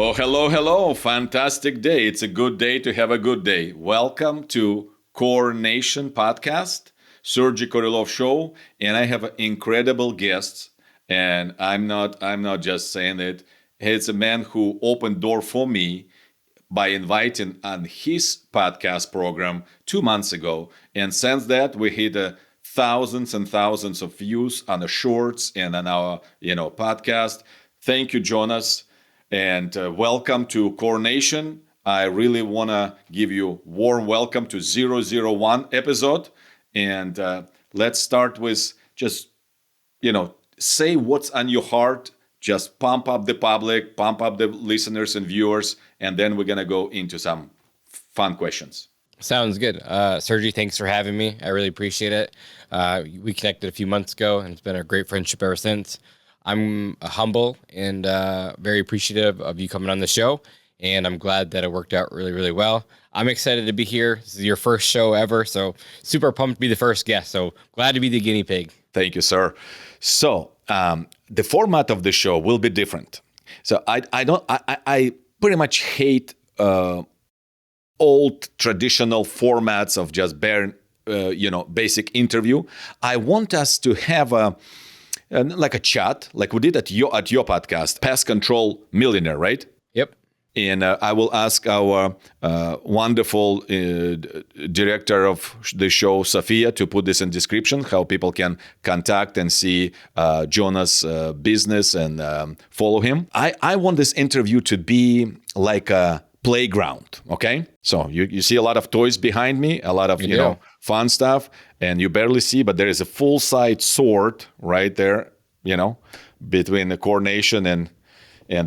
Hello, hello, hello. Fantastic day. It's a good day to have a good day. Welcome to Core Nation podcast, Sergey Korilov show, and I have incredible guests. And I'm not just saying it. It's a man who opened door for me by inviting on his podcast program 2 months ago. And since that, we hit thousands and thousands of views on the shorts and on our podcast. Thank you, Jonas, and welcome to Coronation. I really want to give you warm welcome to 001 episode. And let's start with just, say what's on your heart. Just pump up the public, pump up the listeners and viewers, and then we're going to go into some fun questions. Sounds good. Sergey, thanks for having me. I really appreciate it. We connected a few months ago, and it's been a great friendship ever since. I'm humble and very appreciative of you coming on the show, and I'm glad that it worked out really, really well. I'm excited to be here. This is your first show ever, so super pumped to be the first guest. So glad to be the guinea pig. Thank you, sir. So the format of the show will be different. So I pretty much hate old traditional formats of just bare, basic interview. I want us to have like a chat, like we did at your podcast, Pest Control Millionaire, right? Yep. And I will ask our wonderful director of the show, Sophia, to put this in description, how people can contact and see Jonas' business and follow him. I want this interview to be like a playground, okay? So you see a lot of toys behind me, a lot of, fun stuff, and you barely see, but there is a full-size sword right there, between the Coronation and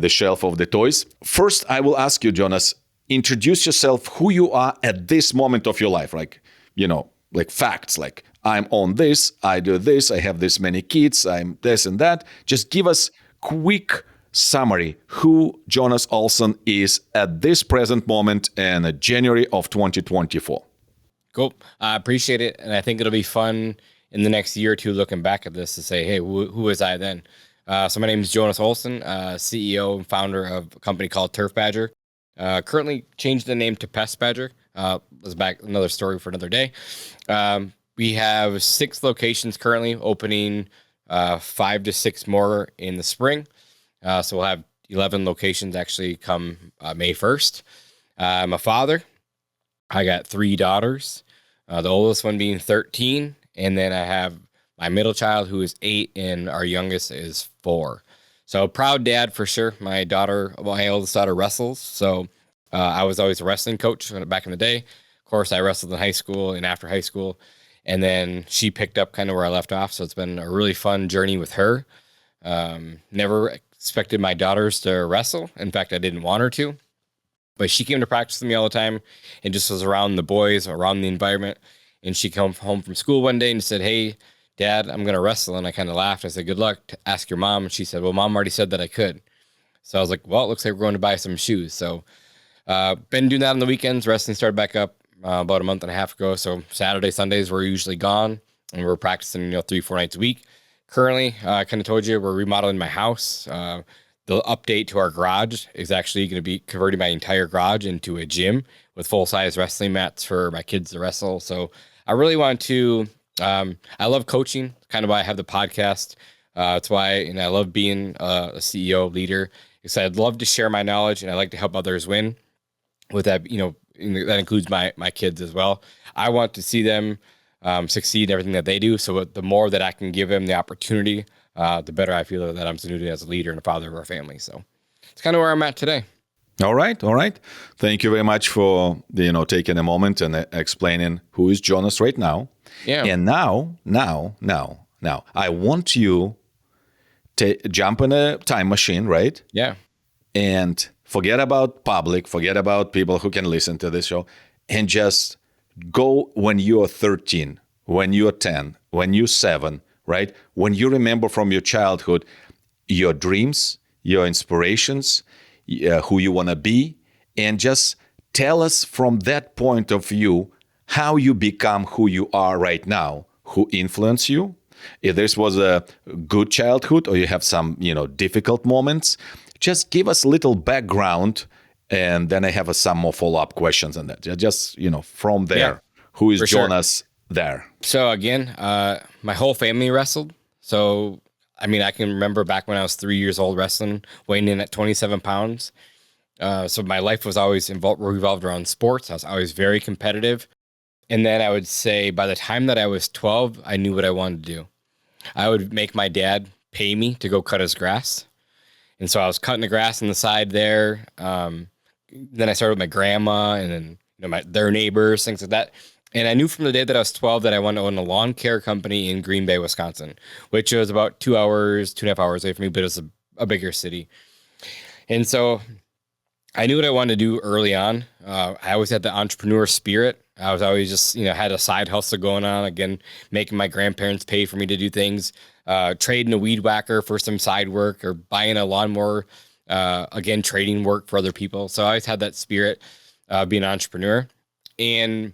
the shelf of the toys. First, I will ask you, Jonas, introduce yourself, who you are at this moment of your life. Like facts, like I'm on this, I do this, I have this many kids, I'm this and that. Just give us quick summary who Jonas Olson is at this present moment in January of 2024. Cool. I appreciate it. And I think it'll be fun in the next year or two looking back at this to say, hey, who was I then? So my name is Jonas Olson, CEO and founder of a company called Turf Badger. Currently changed the name to Pest Badger. Was back another story for another day. We have 6 locations currently, opening 5 to 6 more in the spring. So we'll have 11 locations actually come May 1st. I'm a father. I got 3 daughters, the oldest one being 13. And then I have my middle child, who is 8, and our youngest is 4. So proud dad for sure. My oldest daughter wrestles. So I was always a wrestling coach back in the day. Of course, I wrestled in high school and after high school. And then she picked up kind of where I left off. So it's been a really fun journey with her. Never expected my daughters to wrestle. In fact, I didn't want her to. But she came to practice with me all the time and just was around the boys, around the environment. And she came home from school one day and said, hey, Dad, I'm going to wrestle. And I kind of laughed. I said, good luck. Ask your mom. And she said, well, Mom already said that I could. So I was like, well, it looks like we're going to buy some shoes. So been doing that on the weekends. Wrestling started back up about a month and a half ago. So Saturday, Sundays, we're usually gone. And we're practicing, 3-4 nights a week. Currently, I kind of told you, we're remodeling my house. The update to our garage is actually going to be converting my entire garage into a gym with full-size wrestling mats for my kids to wrestle. So I really want to... I love coaching, kind of why I have the podcast. That's why, and I love being a CEO leader, because I'd love to share my knowledge and I like to help others win with that. That includes my kids as well. I want to see them succeed in everything that they do. So the more that I can give them the opportunity, the better I feel that I'm suited as a leader and a father of our family. So it's kind of where I'm at today. All right. Thank you very much for taking a moment and explaining who is Jonas right now. Yeah. And now, I want you to jump in a time machine, right? Yeah. And forget about public, forget about people who can listen to this show, and just go when you're 13, when you're 10, when you're 7, right? When you remember from your childhood your dreams, your inspirations, who you want to be, and just tell us from that point of view how you become who you are right now, who influenced you. If this was a good childhood or you have some, difficult moments, just give us a little background, and then I have some more follow-up questions on that. Just, from there, Yeah, who is for sure. Jonas there? So again, my whole family wrestled. So I mean, I can remember back when I was 3 years old wrestling, weighing in at 27 pounds. So my life was always revolved around sports. I was always very competitive. And then I would say by the time that I was 12, I knew what I wanted to do. I would make my dad pay me to go cut his grass. And so I was cutting the grass on the side there. Then I started with my grandma and then their neighbors, things like that. And I knew from the day that I was 12 that I wanted to own a lawn care company in Green Bay, Wisconsin, which was about 2.5 hours away from me, but it's a bigger city. And so I knew what I wanted to do early on. I always had the entrepreneur spirit. I was always just, had a side hustle going on. Again, making my grandparents pay for me to do things, trading a weed whacker for some side work or buying a lawnmower, again, trading work for other people. So I always had that spirit, being an entrepreneur. And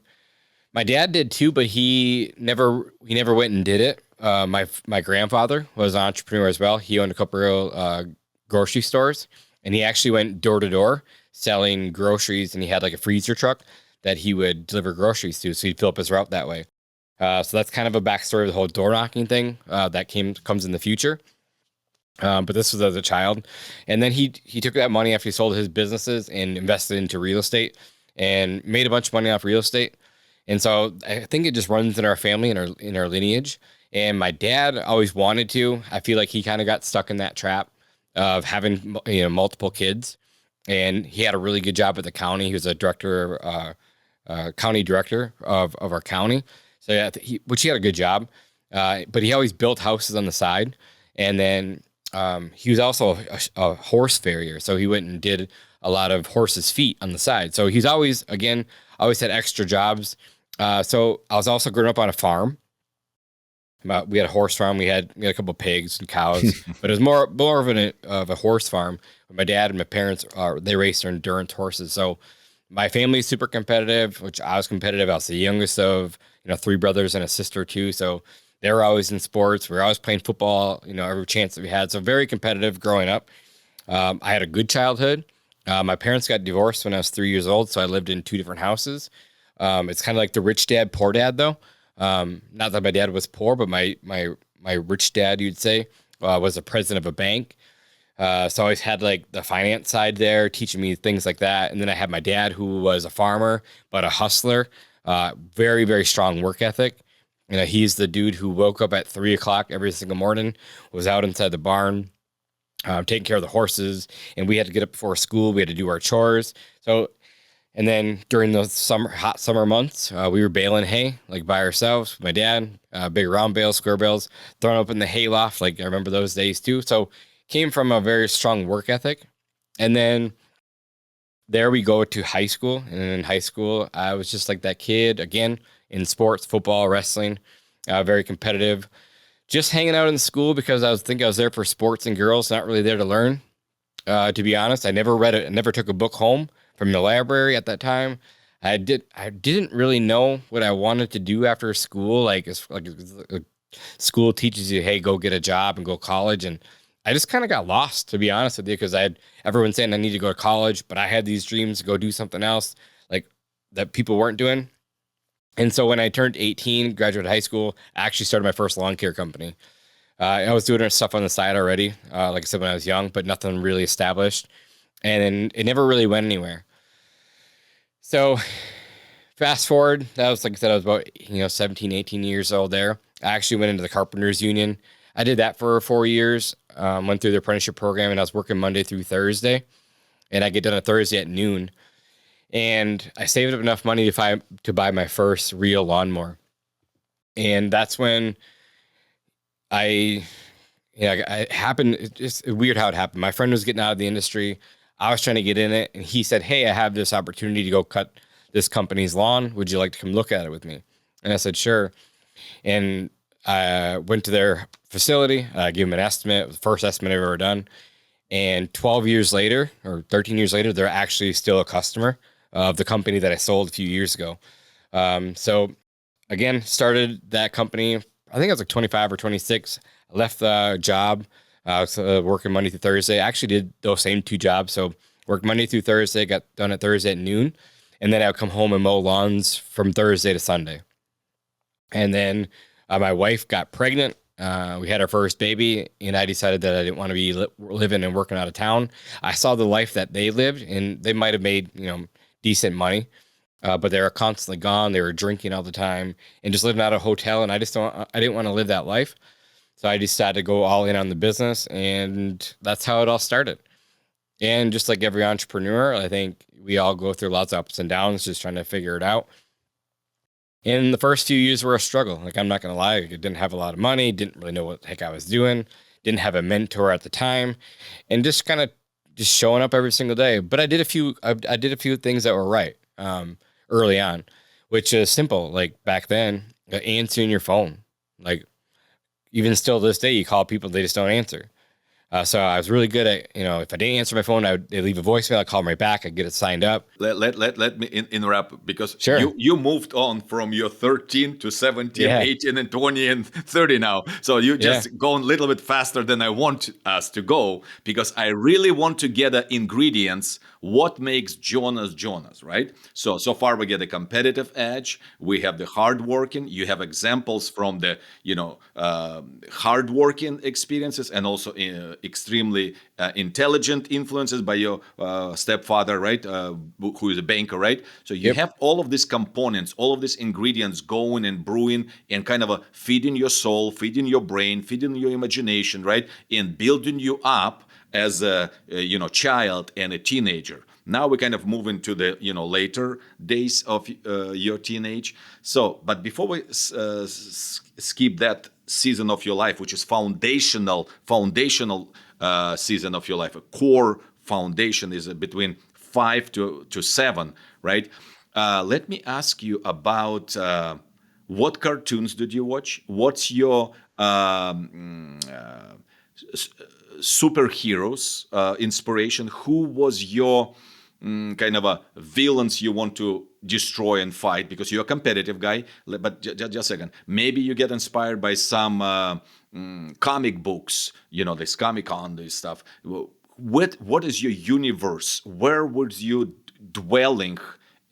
my dad did too, but he never went and did it. My grandfather was an entrepreneur as well. He owned a couple of grocery stores. And he actually went door to door selling groceries, and he had like a freezer truck that he would deliver groceries to. So he'd fill up his route that way. So that's kind of a backstory of the whole door knocking thing that comes in the future. But this was as a child. And then he took that money after he sold his businesses and invested into real estate and made a bunch of money off real estate. And so I think it just runs in our family, in our lineage. And my dad always wanted to. I feel like he kind of got stuck in that trap of having multiple kids, and he had a really good job at the county. He was a county director of our county. So yeah, which he had a good job, but he always built houses on the side. And then he was also a horse farrier, so he went and did a lot of horses' feet on the side. So he's always had extra jobs. So I was also growing up on a farm. We had a horse farm. We had a couple of pigs and cows, but it was more of a horse farm. My dad and my parents they raced their endurance horses. So my family is super competitive, which I was competitive. I was the youngest of 3 brothers and a sister too. So they were always in sports. We were always playing football. Every chance that we had. So very competitive growing up. I had a good childhood. My parents got divorced when I was 3 years old, so I lived in 2 different houses. It's kind of like the rich dad, poor dad, though. Not that my dad was poor, but my rich dad, you'd say, was the president of a bank. So I always had like the finance side there, teaching me things like that. And then I had my dad, who was a farmer but a hustler, very, very strong work ethic. He's the dude who woke up at 3 o'clock every single morning, was out inside the barn, taking care of the horses, and we had to get up before school. We had to do our chores. And then during those hot summer months, we were baling hay, like by ourselves with my dad, big round bales, square bales, thrown up in the hay loft. Like I remember those days too. So came from a very strong work ethic. And then there we go to high school. And in high school, I was just like that kid, again, in sports, football, wrestling, very competitive, just hanging out in school because I was there for sports and girls, not really there to learn. To be honest, I never took a book home from the library at that time. I didn't really know what I wanted to do after school. School teaches you, hey, go get a job and go to college. And I just kind of got lost, to be honest with you, because I had everyone saying I need to go to college, but I had these dreams to go do something else like that people weren't doing. And so when I turned 18, graduated high school, I actually started my first lawn care company. I was doing stuff on the side already, like I said, when I was young, but nothing really established. And then it never really went anywhere. So fast forward, that was, like I said, I was about 17, 18 years old there. I actually went into the Carpenters Union. I did that for 4 years, went through the apprenticeship program, and I was working Monday through Thursday. And I get done on Thursday at noon. And I saved up enough money to buy my first real lawnmower. And that's when it happened. It's just weird how it happened. My friend was getting out of the industry. I was trying to get in it, and he said, hey, I have this opportunity to go cut this company's lawn. Would you like to come look at it with me? And I said, sure. And I went to their facility. I gave them an estimate. It was the first estimate I've ever done. And 12 years later, or 13 years later, they're actually still a customer of the company that I sold a few years ago. So again, started that company. I think I was like 25 or 26. I left the job, I was working Monday through Thursday. I actually did those same two jobs. So worked Monday through Thursday, got done at Thursday at noon, and then I would come home and mow lawns from Thursday to Sunday. And then my wife got pregnant. We had our first baby, and I decided that I didn't want to be living and working out of town. I saw the life that they lived, and they might have made decent money, but they were constantly gone. They were drinking all the time and just living out of a hotel. And I just don't. I didn't want to live that life, so I decided to go all in on the business, and that's how it all started. And just like every entrepreneur, I think we all go through lots of ups and downs, just trying to figure it out. And the first few years were a struggle. Like, I'm not going to lie, I didn't have a lot of money, didn't really know what the heck I was doing, didn't have a mentor at the time, and just kind of just showing up every single day. But I did a few things that were right early on, which is simple. Like back then, answering your phone. Like even still this day, you call people, they just don't answer. So I was really good at, if I didn't answer my phone, they'd leave a voicemail, I'd call them right back, I'd get it signed up. Let me interrupt, because Sure. you moved on from your 13 to 17, Yeah. 18 and 20 and 30 now. So you just go a little bit faster than I want us to go, because I really want to get the ingredients, what makes Jonas Jonas, right? So far we get a competitive edge, we have the hardworking, you have examples from the, hardworking experiences, and also extremely intelligent influences by your stepfather, right? Who is a banker, right? So you have all of these components, all of these ingredients going and brewing and kind of feeding your soul, feeding your brain, feeding your imagination, right? And building you up as a child and a teenager. Now we kind of move into the later days of your teenage. So, but before we skip that season of your life, which is foundational season of your life, a core foundation is between 5 to 7, right? Let me ask you about what cartoons did you watch? What's your superheroes inspiration? Who was your kind of a villains you want to destroy and fight, because you're a competitive guy? But just a second, maybe you get inspired by some comic books, this Comic-Con, this stuff. What is your universe? Where was you dwelling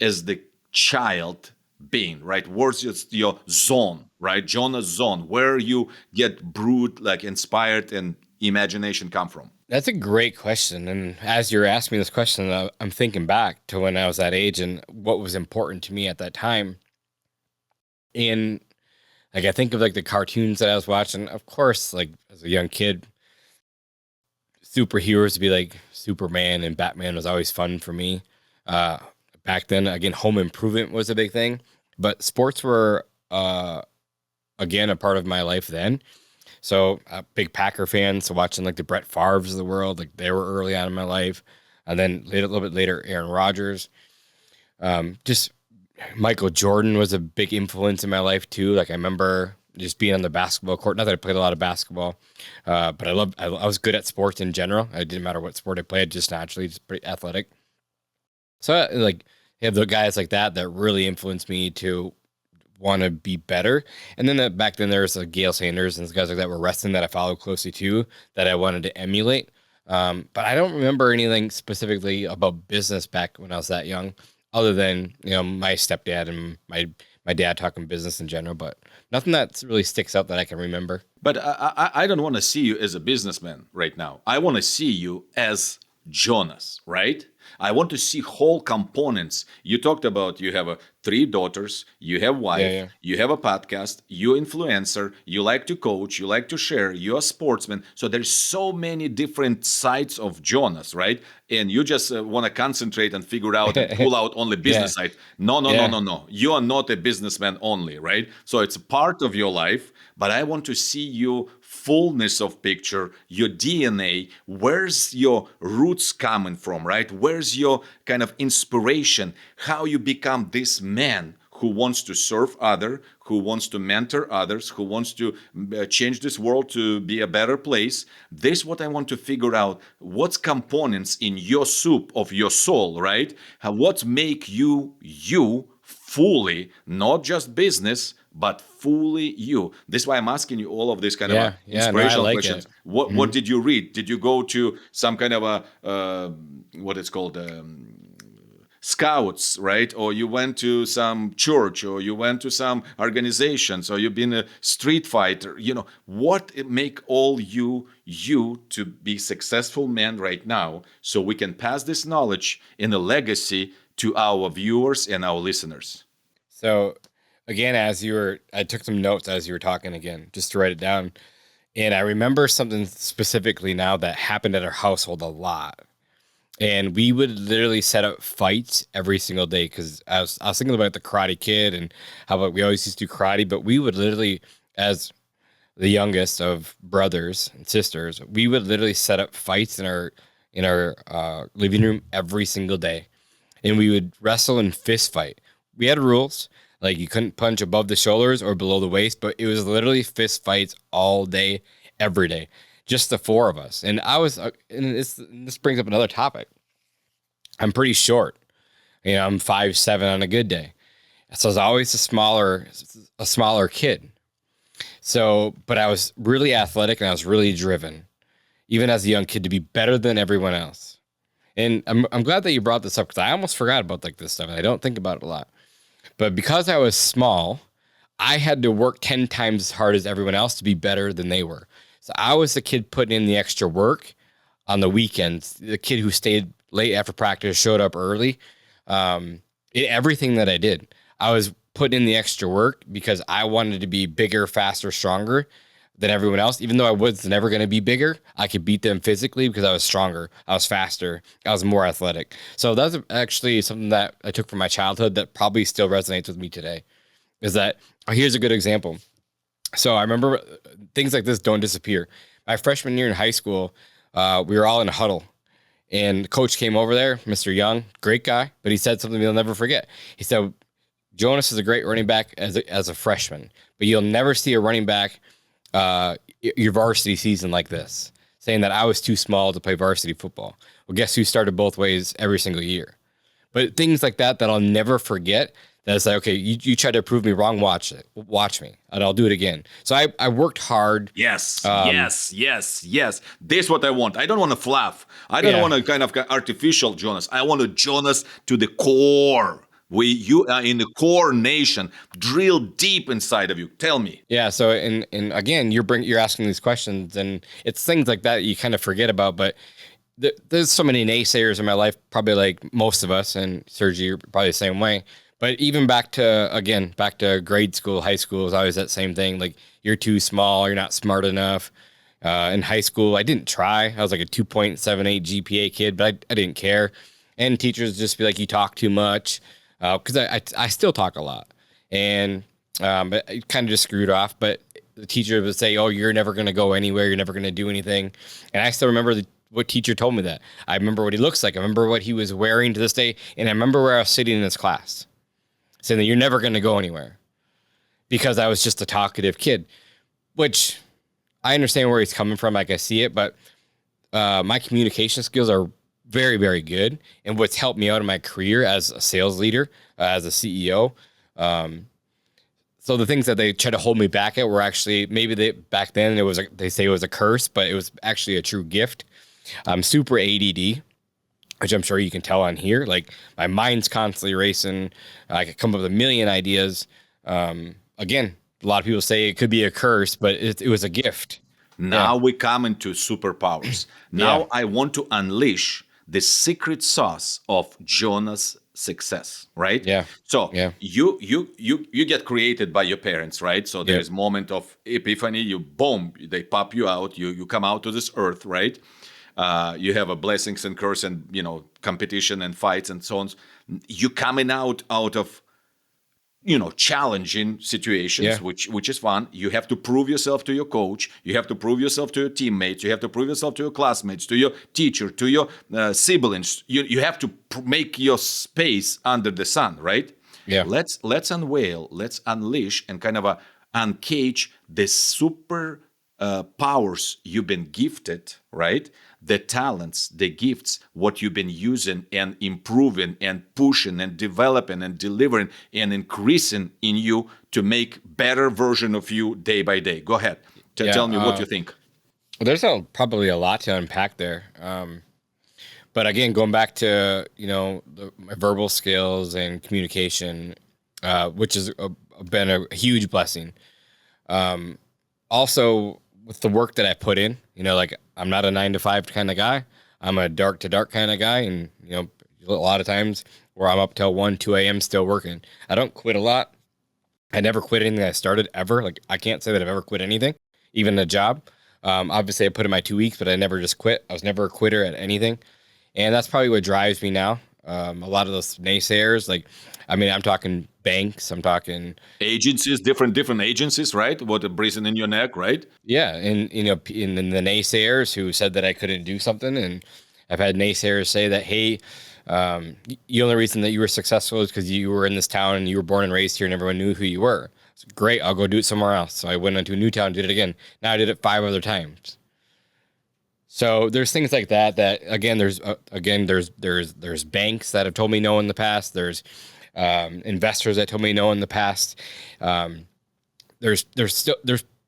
as the child being, right? Where's your zone, right? Jonas zone, where you get brewed, like inspired and imagination come from? That's a great question. And as you're asking me this question, I'm thinking back to when I was that age and what was important to me at that time. And like, I think of like the cartoons that I was watching. Of course, like as a young kid, superheroes to be like Superman and Batman was always fun for me. Back then, again, home improvement was a big thing, but sports were, again, a part of my life then. So big Packer fan. So watching like the Brett Favres of the world, like they were early on in my life. And then a little bit later, Aaron Rodgers. Just Michael Jordan was a big influence in my life too. Like I remember just being on the basketball court. Not that I played a lot of basketball, but I was good at sports in general. It didn't matter what sport I played, just naturally, just pretty athletic. So like you have the guys like that really influenced me to want to be better. And then back then there was like Gail Sanders and guys like that were wrestling that I followed closely too, that I wanted to emulate. But I don't remember anything specifically about business back when I was that young, other than my stepdad and my dad talking business in general. But nothing that really sticks out that I can remember. But I don't want to see you as a businessman right now. I want to see you as Jonas, right? I want to see whole components. You talked about you have 3 daughters, you have wife, you have a podcast, you're influencer, you like to coach, you like to share, you're a sportsman. So there's so many different sides of Jonas, right? And you just want to concentrate and figure out and pull out only business side. No. You are not a businessman only, right? So it's a part of your life, but I want to see you fullness of picture, your DNA, where's your roots coming from, right? Where's your kind of inspiration, how you become this man who wants to serve other, who wants to mentor others, who wants to change this world to be a better place. This is what I want to figure out. What's components in your soup of your soul, right? What make you fully, not just business, but fully you. This is why I'm asking you all of these kind of inspirational no, I like questions. it. What did you read? Did you go to some kind of a what it's called? Scouts, right? Or you went to some church, or you went to some organizations, or you've been a street fighter. What make all you to be successful man right now, so we can pass this knowledge in a legacy to our viewers and our listeners. So again, I took some notes as you were talking again, just to write it down. And I remember something specifically now that happened at our household a lot. And we would literally set up fights every single day, because I was thinking about the Karate Kid and how about we always used to do karate, but we would literally, as the youngest of brothers and sisters, we would literally set up fights in our living room every single day, and we would wrestle and fist fight. We had rules, like you couldn't punch above the shoulders or below the waist, but it was literally fist fights all day, every day. Just the four of us. And this brings up another topic. I'm pretty short. I'm 5'7" on a good day. So I was always a smaller kid. So, but I was really athletic and I was really driven, even as a young kid, to be better than everyone else. And I'm glad that you brought this up, because I almost forgot about this stuff, and I don't think about it a lot. But because I was small, I had to work 10 times as hard as everyone else to be better than they were. So I was the kid putting in the extra work on the weekends, the kid who stayed late after practice, showed up early. Everything that I did, I was putting in the extra work because I wanted to be bigger, faster, stronger than everyone else. Even though I was never going to be bigger, I could beat them physically because I was stronger, I was faster, I was more athletic. So that's actually something that I took from my childhood that probably still resonates with me today. Is that, here's a good example. So I remember things like this don't disappear. My freshman year in high school, we were all in a huddle, and coach came over there, Mr. Young, great guy, but he said something we'll never forget. He said, Jonas is a great running back as a freshman, but you'll never see a running back your varsity season like this, saying that I was too small to play varsity football. Well, guess who started both ways every single year? But things like that I'll never forget. That's like, okay, you tried to prove me wrong. Watch me, and I'll do it again. So I worked hard. Yes. This is what I want. I don't want to fluff. I don't want a kind of artificial Jonas. I want a Jonas to the core. You are in the core nation. Drill deep inside of you. Tell me. Yeah. So and again, you're asking these questions, and it's things like that you kind of forget about, but. There's so many naysayers in my life, probably like most of us, and Sergi, you're probably the same way. But even back to grade school, high school, it was always that same thing. Like, you're too small, you're not smart enough. In high school, I didn't try. I was like a 2.78 GPA kid, but I didn't care. And teachers just be like, you talk too much, because I still talk a lot. And but it kind of just screwed off. But the teacher would say, oh, you're never going to go anywhere. You're never going to do anything. And I still remember what teacher told me that. I remember what he looks like. I remember what he was wearing to this day. And I remember where I was sitting in his class, saying that you're never going to go anywhere, because I was just a talkative kid, which I understand where he's coming from. Like, I see it, but my communication skills are very, very good. And what's helped me out in my career as a sales leader, as a CEO. So the things that they try to hold me back at were actually, back then they say it was a curse, but it was actually a true gift. I'm super ADD, which I'm sure you can tell on here. Like, my mind's constantly racing. I could come up with a million ideas. Again, a lot of people say it could be a curse, but it was a gift. Now we come into superpowers. Now I want to unleash the secret sauce of Jonas' success, right? Yeah. So you get created by your parents, right? So there's moment of epiphany. They pop you out. You come out to this earth, right? You have a blessings and curse and competition and fights and so on. You coming out of challenging situations, which is fun. You have to prove yourself to your coach. You have to prove yourself to your teammates. You have to prove yourself to your classmates, to your teacher, to your siblings. You have to make your space under the sun, right? Yeah. Let's unveil, let's unleash, and kind of uncage the super powers you've been gifted, right? The talents, the gifts, what you've been using and improving and pushing and developing and delivering and increasing in you to make better version of you day by day. Go ahead. Yeah, Tell me what you think. there's probably a lot to unpack there. But again, going back to my verbal skills and communication, which has been a huge blessing. Also, with the work that I put in, like I'm not a 9 to 5 kind of guy. I'm a dark to dark kind of guy, and a lot of times where I'm up till 1, 2 a.m. still working. I don't quit a lot. I never quit anything I started ever. Like I can't say that I've ever quit anything, even a job. Obviously, I put in my 2 weeks, but I never just quit. I was never a quitter at anything, and that's probably what drives me now. A lot of those naysayers, like, I mean, I'm talking banks. I'm talking Agencies, different agencies, right? What a breathing in your neck, right? yeah, and in the naysayers who said that I couldn't do something, and I've had naysayers say that, hey, the only reason that you were successful is because you were in this town and you were born and raised here and everyone knew who you were. It's great. I'll go do it somewhere else. So I went into a new town, did it again. Now I did it 5 other times. So there's things like that. That again, there's banks that have told me no in the past. There's investors that told me no in the past. There's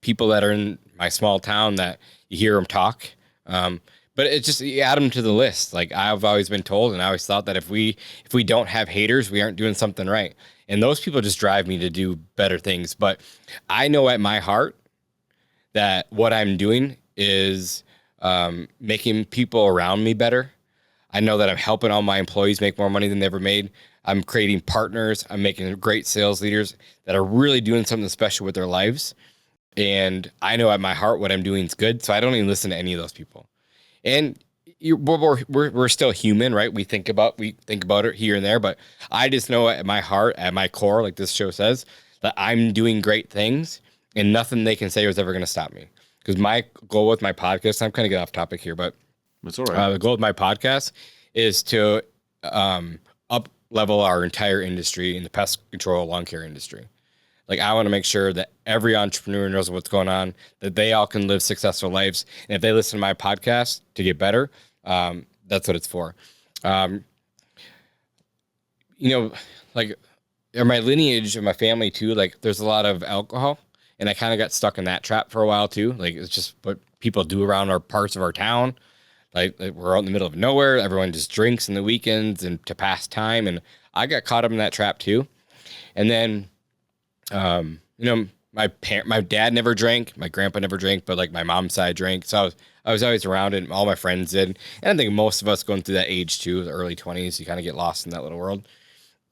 people that are in my small town that you hear them talk. But it's just, you add them to the list. Like I've always been told, and I always thought that if we don't have haters, we aren't doing something right. And those people just drive me to do better things. But I know at my heart that what I'm doing is making people around me better. I know that I'm helping all my employees make more money than they ever made. I'm creating partners. I'm making great sales leaders that are really doing something special with their lives. And I know at my heart what I'm doing is good. So I don't even listen to any of those people. And we're still human, right? We think about it here and there, but I just know at my heart, at my core, like this show says, that I'm doing great things, and nothing they can say is ever going to stop me. Because my goal with my podcast, I'm kind of getting off topic here, but That's all right. the goal of my podcast is to up level our entire industry in the pest control lawn care industry. Like I want to make sure that every entrepreneur knows what's going on, that they all can live successful lives. And if they listen to my podcast to get better, that's what it's for. Um, like in my lineage of my family too, like there's a lot of alcohol, and I kind of got stuck in that trap for a while too. Like it's just what people do around our parts of our town. Like we're out in the middle of nowhere. Everyone just drinks in the weekends and to pass time. And I got caught up in that trap too. And then my dad never drank, my grandpa never drank, but like my mom's side drank. So I was always around it, and all my friends did. And I think most of us going through that age too, the early 20s, you kind of get lost in that little world.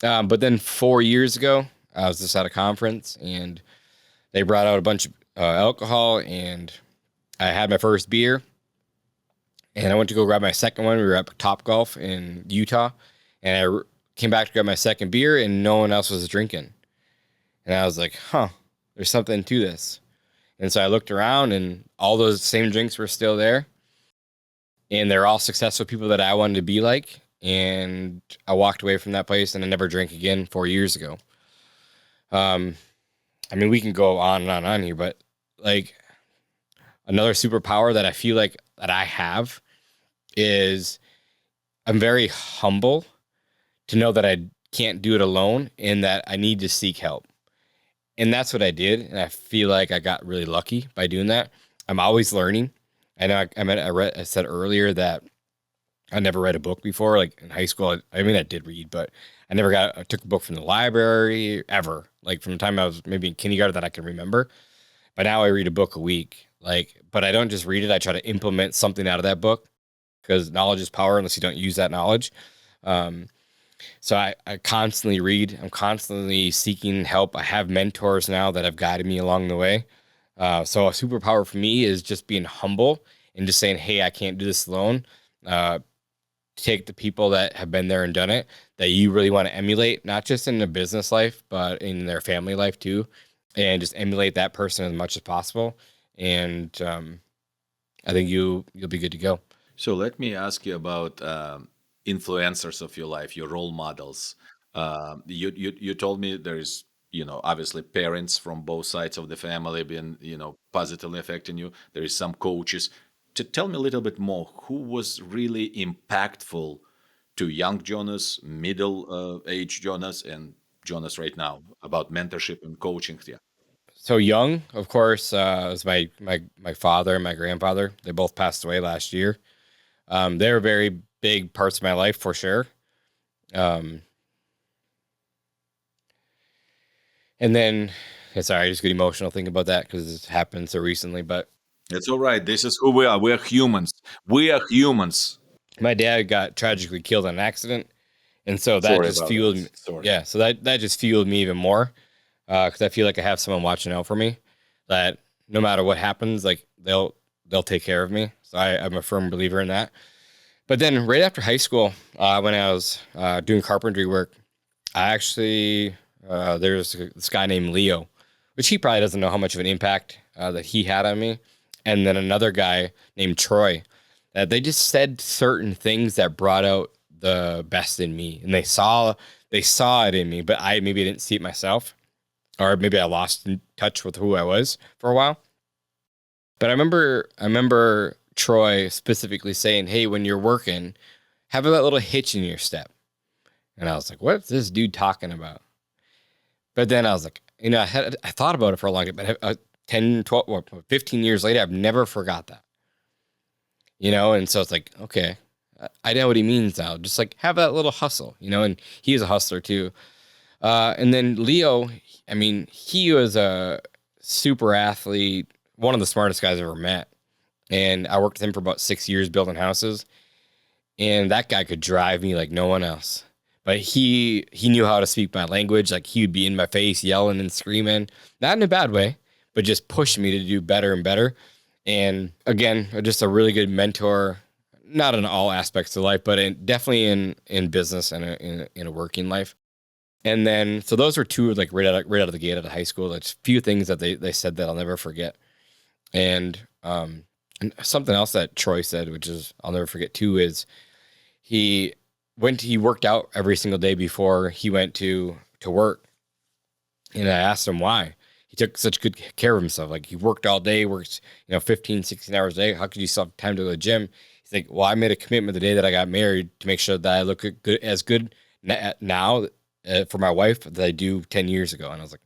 But then 4 years ago, I was just at a conference, and they brought out a bunch of alcohol, and I had my first beer, and I went to go grab my second one. We were at Top Golf in Utah, and came back to grab my second beer, and no one else was drinking. And I was like, huh, there's something to this. And so I looked around, and all those same drinks were still there. And they're all successful people that I wanted to be like. And I walked away from that place, and I never drank again 4 years ago. I mean, we can go on and on here, but like another superpower that I feel like that I have is I'm very humble to know that I can't do it alone and that I need to seek help. And that's what I did. And I feel like I got really lucky by doing that. I'm always learning. I know I said earlier that I never read a book before. Like in high school, I mean, I did read, but I took a book from the library ever. Like from the time I was maybe in kindergarten that I can remember. But now I read a book a week. But I don't just read it. I try to implement something out of that book, because knowledge is power unless you don't use that knowledge. So I constantly read. I'm constantly seeking help. I have mentors now that have guided me along the way. So a superpower for me is just being humble and just saying, hey, I can't do this alone. Take the people that have been there and done it, that you really want to emulate, not just in their business life, but in their family life too. And just emulate that person as much as possible. And I think you'll be good to go. So let me ask you about influencers of your life, your role models. You told me there's obviously parents from both sides of the family been, positively affecting you. There is some coaches. To tell me a little bit more, who was really impactful to young Jonas, middle age Jonas, and Jonas right now about mentorship and coaching? Yeah. So young, of course, was my father and my grandfather. They both passed away last year. They were very big parts of my life for sure. Um, and then, sorry, I just get emotional thinking about that because it happened so recently. But It's all right. This is who we are. We're humans. We are humans. my dad got tragically killed in an accident, and so that Sorry just about fueled that. me. Sorry. Yeah, so that just fueled me even more because I feel like I have someone watching out for me. That no matter what happens, like they'll take care of me. So I'm a firm believer in that. But then right after high school, when I was doing carpentry work, I actually there's this guy named Leo, which he probably doesn't know how much of an impact that he had on me, and then another guy named Troy. That they just said certain things that brought out the best in me, and they saw it in me, but I maybe didn't see it myself, or maybe I lost in touch with who I was for a while. But I remember Troy specifically saying, "Hey, when you're working, have that little hitch in your step." And I was like, "What's this dude talking about?" But then I was like, I thought about it for a long time, but 10, 12, or 15 years later, I've never forgot that. And so it's like, okay, I know what he means now. Just like have that little hustle, and he's a hustler too. And then Leo, I mean, he was a super athlete, one of the smartest guys I've ever met. And I worked with him for about 6 years building houses. And that guy could drive me like no one else. But he knew how to speak my language. Like he would be in my face, yelling and screaming, not in a bad way, but just pushing me to do better and better. And again, just a really good mentor, not in all aspects of life, but definitely in business and in a working life. And then, so those were two like right out of the gate out of high school. There's a few things that they said that I'll never forget. And something else that Troy said, which is I'll never forget too, is he he worked out every single day before he went to work. And I asked him why. He took such good care of himself. Like he worked all day, worked, 15, 16 hours a day. How could you still have time to go to the gym? He's like, well, I made a commitment the day that I got married to make sure that I look good now for my wife that I do 10 years ago. And I was like,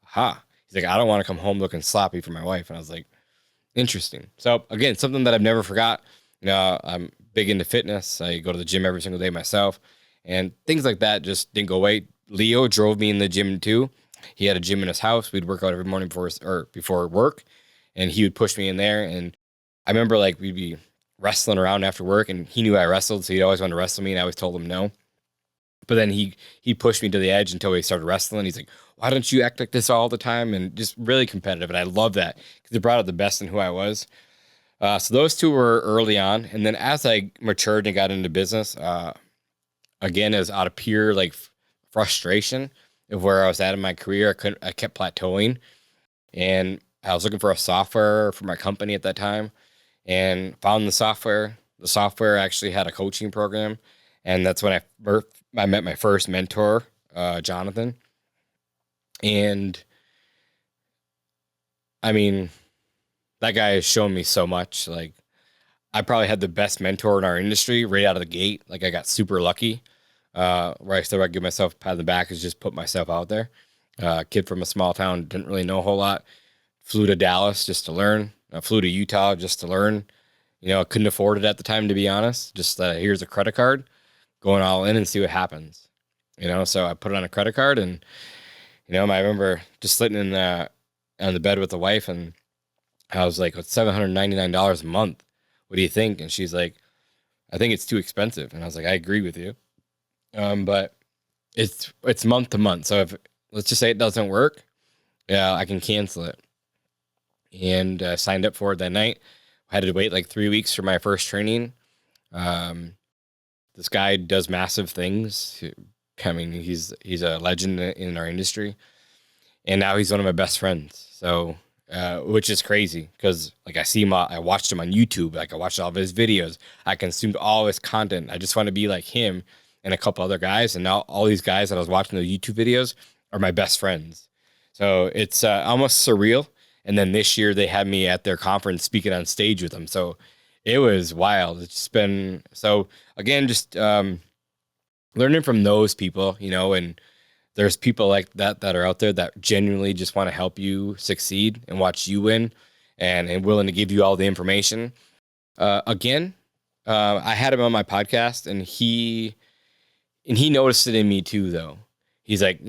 aha. He's like, I don't want to come home looking sloppy for my wife. And I was like, interesting. So again, something that I've never forgot. I'm big into fitness. I go to the gym every single day myself, and things like that just didn't go away. Leo drove me in the gym too. He had a gym in his house. We'd work out every morning before work, and he would push me in there. And I remember like we'd be wrestling around after work, and he knew I wrestled, so he'd always wanted to wrestle me, and I always told him no. But then he pushed me to the edge until we started wrestling. He's like, "Why don't you act like this all the time?" And just really competitive. And I love that because it brought out the best in who I was. So those two were early on, and then as I matured and got into business, again, as out of pure like frustration of where I was at in my career, I kept plateauing, and I was looking for a software for my company at that time, and found the software. The software actually had a coaching program, and that's when I met my first mentor, Jonathan, and I mean, that guy has shown me so much. Like, I probably had the best mentor in our industry right out of the gate. Like, I got super lucky. Where I still give myself a pat on the back is just put myself out there. Kid from a small town, didn't really know a whole lot. Flew to Dallas just to learn. Flew to Utah just to learn. I couldn't afford it at the time, to be honest. Just here's a credit card, going all in and see what happens. So I put it on a credit card, and I remember just sitting on the bed with the wife, and I was like, "It's $799 a month. What do you think?" And she's like, "I think it's too expensive." And I was like, "I agree with you, but it's month to month. So if let's just say it doesn't work, yeah, I can cancel it." And signed up for it that night. I had to wait like 3 weeks for my first training. Um, this guy does massive things. I mean, he's a legend in our industry, and now he's one of my best friends. So, which is crazy because like I see him, I watched him on YouTube. Like I watched all of his videos. I consumed all his content. I just want to be like him and a couple other guys. And now all these guys that I was watching the YouTube videos are my best friends. So it's almost surreal. And then this year they had me at their conference speaking on stage with them. So it was wild. It's just been so again, just learning from those people, and there's people like that are out there that genuinely just want to help you succeed and watch you win and willing to give you all the information. Again, I had him on my podcast and he noticed it in me too, though. He's like,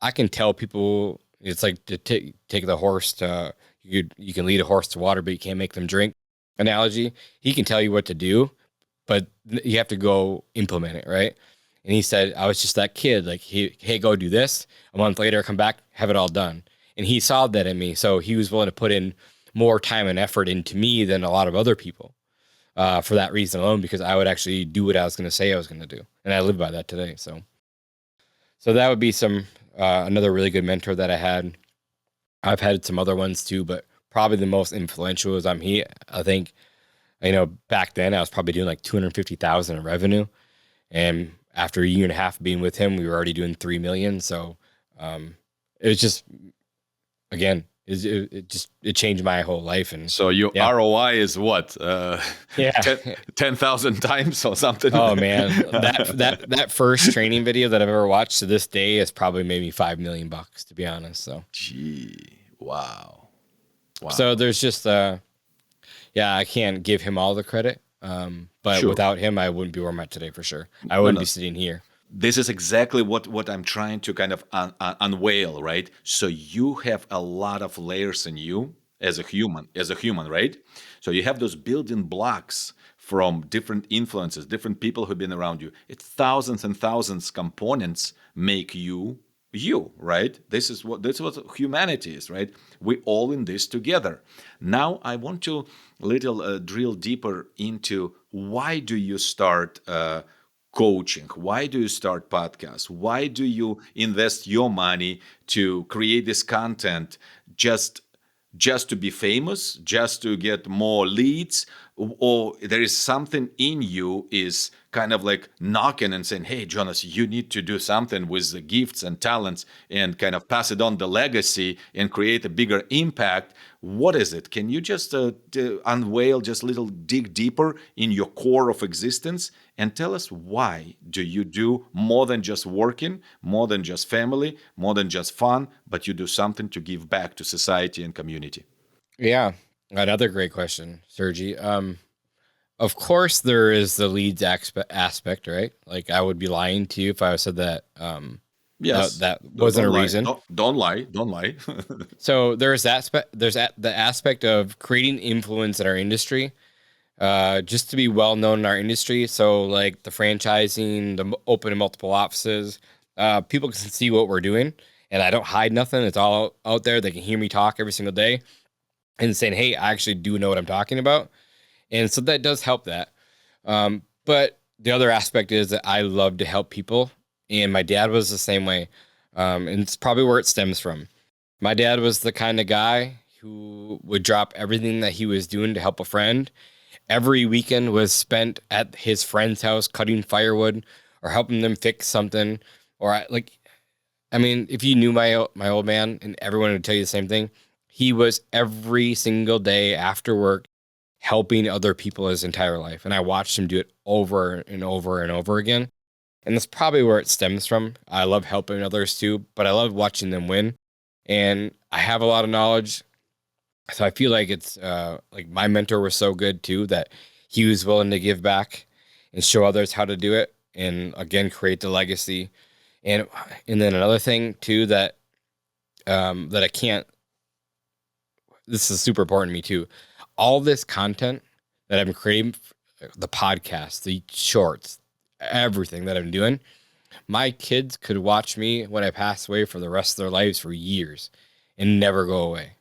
I can tell people it's like to take the horse to, you can lead a horse to water, but you can't make them drink analogy. He can tell you what to do, but you have to go implement it. Right. And he said, I was just that kid, like, hey, go do this. A month later, come back, have it all done. And he saw that in me. So he was willing to put in more time and effort into me than a lot of other people for that reason alone, because I would actually do what I was going to say I was going to do. And I live by that today. So that would be another really good mentor that I had. I've had some other ones too, but probably the most influential is I think, back then I was probably doing like 250,000 in revenue. And after a year and a half being with him, we were already doing 3 million. So it was just, again, it changed my whole life. And so your ROI is what? 10,000 times or something? Oh man, that first training video that I've ever watched to this day has probably made me $5 million, to be honest. So, gee, wow. So there's just, I can't give him all the credit. But sure, without him, I wouldn't be where I'm at today for sure. I wouldn't be sitting here. This is exactly what I'm trying to kind of unveil, right? So you have a lot of layers in you as a human, right? So you have those building blocks from different influences, different people who've been around you. It's thousands and thousands components make you, right? This is what humanity is, right? We're all in this together. Now I want to drill deeper into why do you start coaching? Why do you start podcasts? Why do you invest your money to create this content just to be famous, just to get more leads? Or there is something in you is kind of like knocking and saying, hey, Jonas, you need to do something with the gifts and talents and kind of pass it on the legacy and create a bigger impact. What is it? Can you just unveil, just a little dig deeper in your core of existence and tell us why do you do more than just working, more than just family, more than just fun, but you do something to give back to society and community? Yeah, another great question, Sergi. Of course, there is the leads aspect, right? Like I would be lying to you if I said that. Yes, that wasn't a reason. Don't lie. So there's the aspect of creating influence in our industry, just to be well known in our industry. So like the franchising, the opening multiple offices, people can see what we're doing, and I don't hide nothing. It's all out there. They can hear me talk every single day, and saying, "Hey, I actually do know what I'm talking about," and so that does help that. But the other aspect is that I love to help people. And my dad was the same way. And it's probably where it stems from. My dad was the kind of guy who would drop everything that he was doing to help a friend. Every weekend was spent at his friend's house cutting firewood or helping them fix something. If you knew my old man, and everyone would tell you the same thing, he was every single day after work helping other people his entire life. And I watched him do it over and over and over again. And that's probably where it stems from. I love helping others too, but I love watching them win. And I have a lot of knowledge. So I feel like it's like my mentor was so good too, that he was willing to give back and show others how to do it. And again, create the legacy. And then another thing too, that I can't, this is super important to me too. All this content that I'm creating, the podcast, the shorts, everything that I'm doing, my kids could watch me when I pass away for the rest of their lives for years and never go away.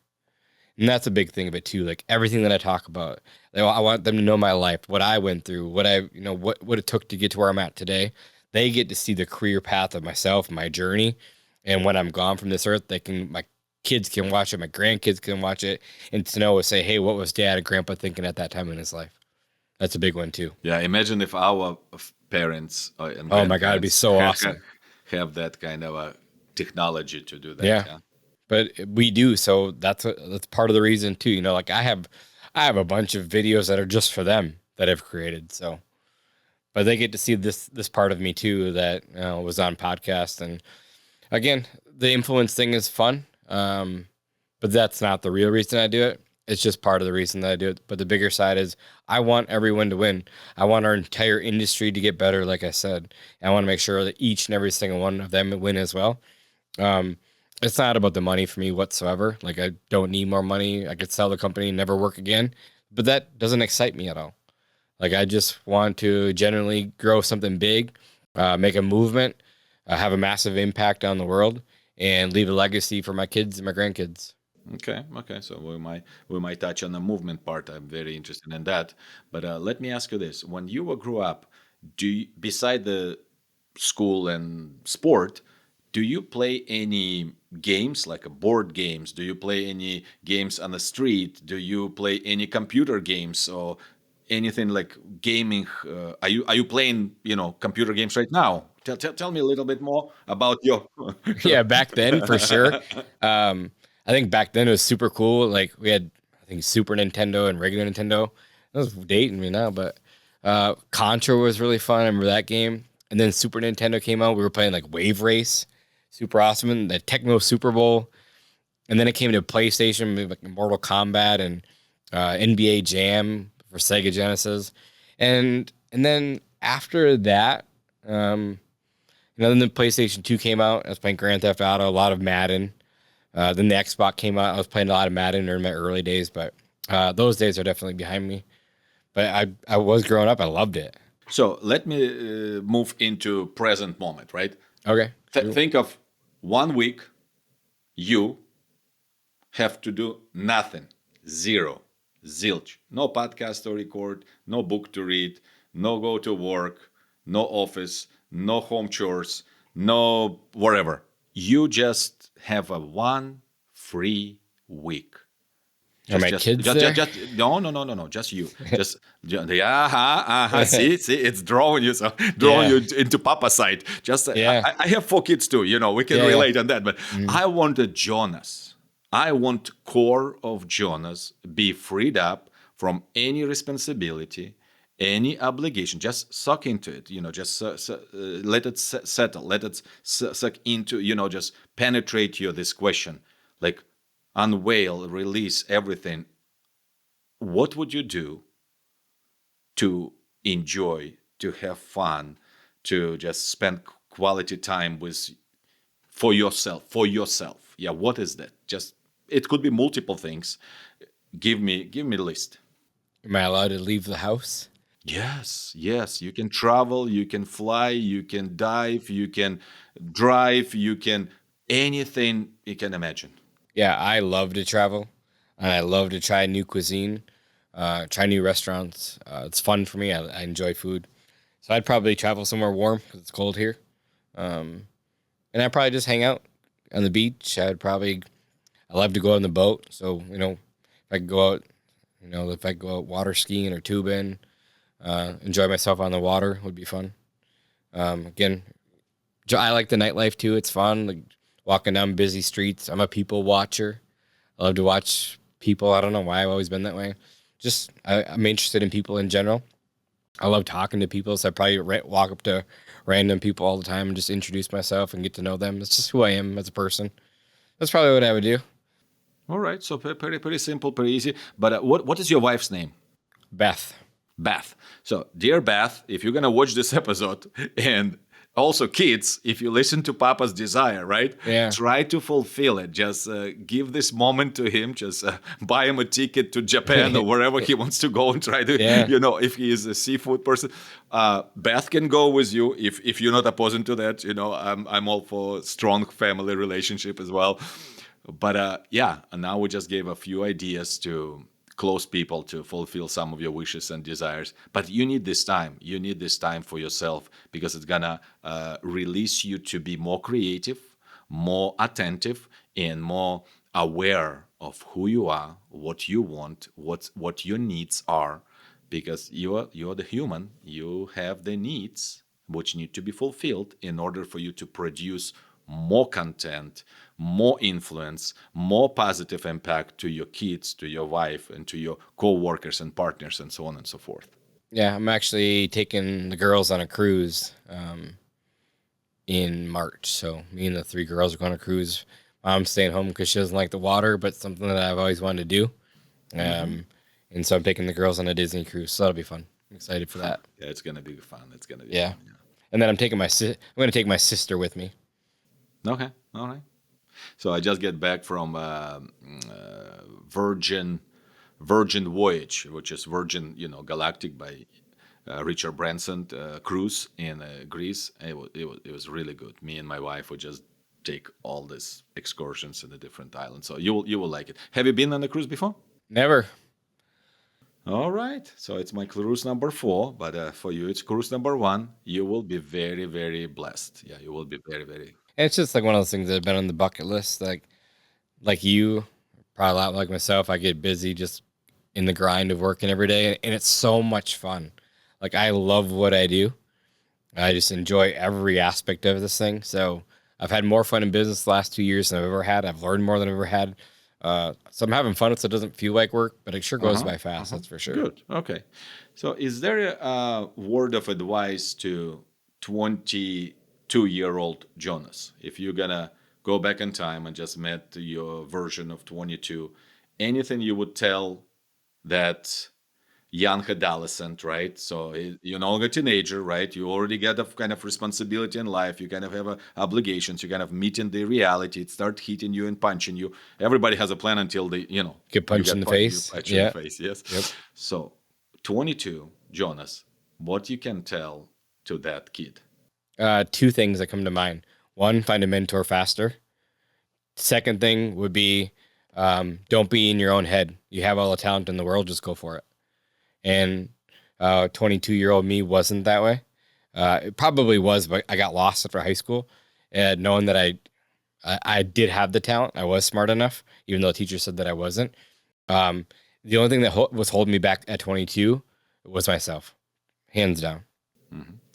And that's a big thing of it too. Like everything that I talk about, I want them to know my life, what I went through, what it took to get to where I'm at today. They get to see the career path of myself, my journey. And when I'm gone from this earth, my kids can watch it, my grandkids can watch it, and to say, hey, what was dad and grandpa thinking at that time in his life? That's a big one too. Yeah, imagine if our parents and oh my God, it'd be so awesome. Have that kind of a technology to do that. Yeah. but we do. So that's part of the reason too. Like I have a bunch of videos that are just for them that I've created. So, but they get to see this part of me too that was on podcast. And again, the influence thing is fun, but that's not the real reason I do it. It's just part of the reason that I do it. But the bigger side is I want everyone to win. I want our entire industry to get better, like I said. And I want to make sure that each and every single one of them win as well. Um, it's not about the money for me whatsoever. Like I don't need more money. I could sell the company and never work again. But that doesn't excite me at all. Like I just want to generally grow something big, make a movement, have a massive impact on the world, and leave a legacy for my kids and my grandkids. Okay. So we might touch on the movement part. I'm very interested in that. But let me ask you this: when you grew up, beside the school and sport, do you play any games like board games? Do you play any games on the street? Do you play any computer games or anything like gaming? Are you playing computer games right now? Tell me a little bit more about your. Yeah, back then for sure. I think back then it was super cool. Like we had, I think Super Nintendo and regular Nintendo. That was dating me now, but Contra was really fun. I remember that game. And then Super Nintendo came out. We were playing like Wave Race, super awesome. And the Tecmo Super Bowl. And then it came to PlayStation, like Mortal Kombat and NBA Jam for Sega Genesis. And then after that, then the PlayStation 2 came out. I was playing Grand Theft Auto, a lot of Madden. Then the Xbox came out. I was playing a lot of Madden in my early days, but those days are definitely behind me. But I was growing up. I loved it. So let me move into present moment, right? Okay. Think of 1 week you have to do nothing, zero, zilch, no podcast to record, no book to read, no go to work, no office, no home chores, no whatever. You just have a one free week. Are my kids there? No. Just you. Yeah, See, it's drawing you, so drawing you into Papa side. Just, Yeah. I have 4 kids too. We can Yeah. relate on that. But I wanted Jonas. I want core of Jonas be freed up from any responsibility, any obligation. Just suck into it. Just let it settle. Let it suck into. Just penetrate you. This question, like unveil, release everything. What would you do to enjoy, to have fun, to just spend quality time with for yourself? For yourself, yeah. What is that? Just it could be multiple things. Give me a list. Am I allowed to leave the house? Yes. You can travel, you can fly, you can dive, you can drive, you can anything you can imagine. Yeah, I love to travel, and I love to try new cuisine, try new restaurants. It's fun for me. I enjoy food, so I'd probably travel somewhere warm because it's cold here, and I'd probably just hang out on the beach. I love to go on the boat. So if I could go out, if I could go out water skiing or tubing, enjoy myself on the water would be fun. Again, I like the nightlife too. It's fun, like walking down busy streets. I'm a people watcher. I love to watch people. I don't know why I've always been that way. Just I'm interested in people in general. I love talking to people, so I probably walk up to random people all the time and just introduce myself and get to know them. It's just who I am as a person. That's probably what I would do. All right, so pretty simple, pretty easy. But what is your wife's name? Beth. Beth. So, dear Beth, if you're gonna watch this episode, and also kids, if you listen to Papa's desire, right? Yeah. Try to fulfill it. Just give this moment to him. Just buy him a ticket to Japan or wherever he wants to go and try to, Yeah. if he is a seafood person. Beth can go with you if you're not opposing to that. I'm all for strong family relationship as well. But yeah, and now we just gave a few ideas to close people to fulfill some of your wishes and desires. But you need this time. You need this time for yourself because it's gonna release you to be more creative, more attentive, and more aware of who you are, what you want, what your needs are. Because you're the human. You have the needs which need to be fulfilled in order for you to produce more content, more influence, more positive impact to your kids, to your wife, and to your co-workers and partners, and so on and so forth. Yeah, I'm actually taking the girls on a cruise in March. So me and the three girls are going to cruise. Mom's staying home because she doesn't like the water, but something that I've always wanted to do. And so I'm taking the girls on a Disney cruise. So that'll be fun. I'm excited for that. Yeah, it's gonna be fun. It's gonna be Yeah. fun. And then I'm going to take my sister with me. Okay, all right. So I just get back from Virgin Voyage, which is Virgin, Galactic by Richard Branson cruise in Greece. It was really good. Me and my wife would just take all these excursions in the different islands. So you will like it. Have you been on a cruise before? Never. All right. So it's my cruise number 4, but for you it's cruise number 1. You will be very, very blessed. Yeah, you will be very, very. And it's just like one of those things that have been on the bucket list. Like you, probably a lot like myself, I get busy just in the grind of working every day, and it's so much fun. Like I love what I do. I just enjoy every aspect of this thing. So I've had more fun in business the last 2 years than I've ever had. I've learned more than I've ever had. So I'm having fun, so it doesn't feel like work, but it sure goes by fast. That's for sure. Good. Okay. So is there a word of advice to 22-year-old Jonas? If you're gonna go back in time and just met your version of 22, anything you would tell that young adolescent, right? So you're no longer a teenager, right? You already get a kind of responsibility in life. You kind of have obligations. You kind of meeting the reality. It start hitting you and punching you. Everybody has a plan until they, Get punched in the face. Punch in Yeah. the face. Yes. Yep. So 22, Jonas, what you can tell to that kid? Two things that come to mind. One, find a mentor faster. Second thing would be don't be in your own head. You have all the talent in the world, just go for it. And 22-year-old me wasn't that way. It probably was, but I got lost after high school, and knowing that I did have the talent. I was smart enough, even though the teacher said that I wasn't. The only thing that was holding me back at 22 was myself, hands down.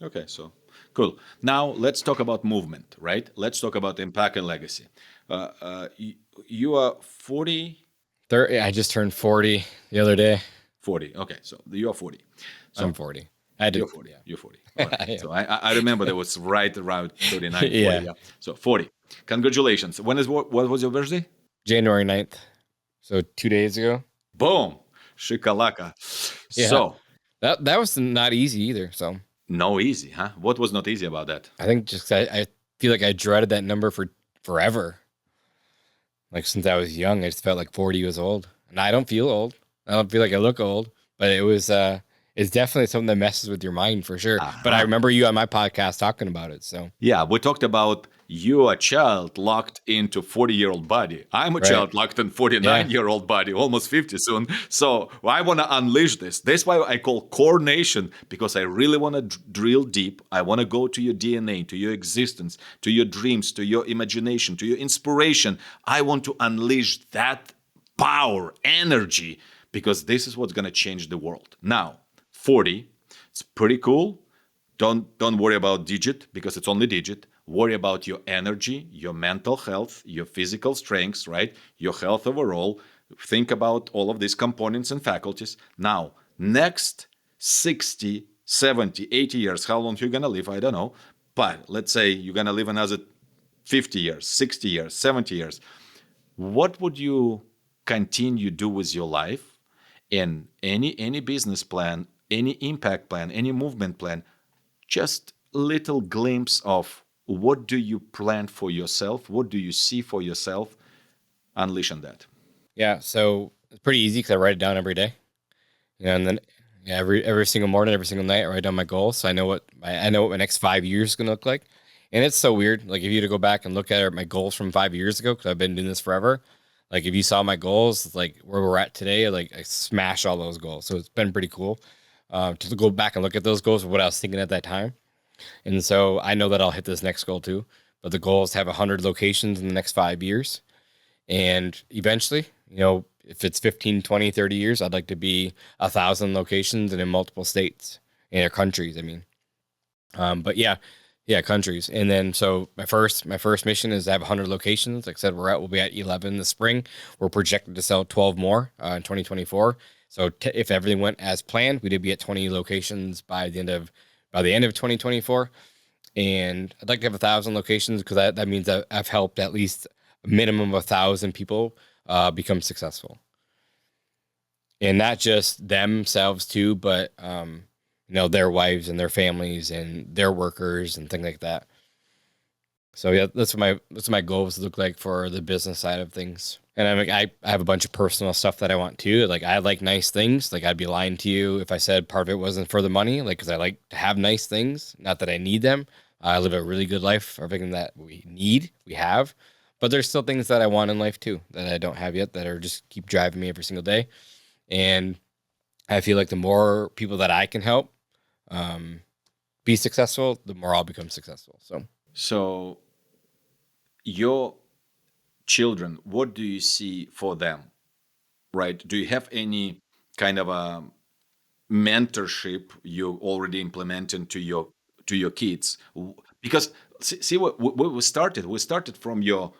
Okay, so cool. Now let's talk about movement, right? Let's talk about impact and legacy. You are 40. 30, I just turned 40 the other day. 40. Okay, so you are 40. So I'm 40. I do. you're 40. Yeah. You're 40. All right. Yeah. So I remember that was right around 39, 40. Yeah. Yeah. So 40. Congratulations. What was your birthday? January 9th. So 2 days ago. Boom. Shikalaka. Yeah. So That was not easy either. So no easy, huh? What was not easy about that? I think just I feel like I dreaded that number for forever. Like since I was young, I just felt like 40 years old. And I don't feel old. I don't feel like I look old, but it's definitely something that messes with your mind for sure. But I remember you on my podcast talking about it. So Yeah, we talked about you a child locked into 40-year-old body. I'm a child locked in 49-year-old body, almost 50 soon. So I want to unleash this. That's why I call Core Nation, because I really want to drill deep. I want to go to your DNA, to your existence, to your dreams, to your imagination, to your inspiration. I want to unleash that power, energy, because this is what's going to change the world. Now, 40, it's pretty cool. Don't worry about digit, because it's only digit. Worry about your energy, your mental health, your physical strengths, right? Your health overall. Think about all of these components and faculties. Now, next 60, 70, 80 years, how long you're going to live, I don't know. But let's say you're going to live another 50 years, 60 years, 70 years. What would you continue do with your life? And any business plan, any impact plan, any movement plan, just little glimpse of what do you plan for yourself? What do you see for yourself? Unleash on that. yeah, so it's pretty easy because I write it down every day. And then every single morning, every single night, I write down my goals. So I know what my next 5 years is gonna look like. And it's so weird. Like if you to go back and look at my goals from 5 years ago, because I've been doing this forever. Like if you saw my goals, like where we're at today, like I smashed all those goals. So it's been pretty cool to go back and look at those goals, what I was thinking at that time. And so I know that I'll hit this next goal too. But the goal is to have 100 locations in the next 5 years. And eventually, if it's 15, 20, 30 years, I'd like to be 1,000 locations and in multiple states and countries. I mean, but yeah, Yeah, countries. And then so my first mission is to have 100 locations. Like I said, we'll be at 11 this spring. We're projected to sell 12 more in 2024. So if everything went as planned, we'd be at 20 locations by the end of 2024. And I'd like to have 1,000 locations because that means that I've helped at least a minimum of 1,000 people become successful, and not just themselves too, but their wives and their families and their workers and things like that. So yeah, that's what my goals look like for the business side of things. And I have a bunch of personal stuff that I want too. Like I like nice things. Like I'd be lying to you if I said part of it wasn't for the money. Like because I like to have nice things. Not that I need them. I live a really good life. Everything that we have. But there's still things that I want in life too that I don't have yet that are just keep driving me every single day. And I feel like the more people that I can help um, be successful, the more I'll become successful. So So, your children, what do you see for them, right? Do you have any kind of a mentorship you already implementing to your kids? Because see what we started from your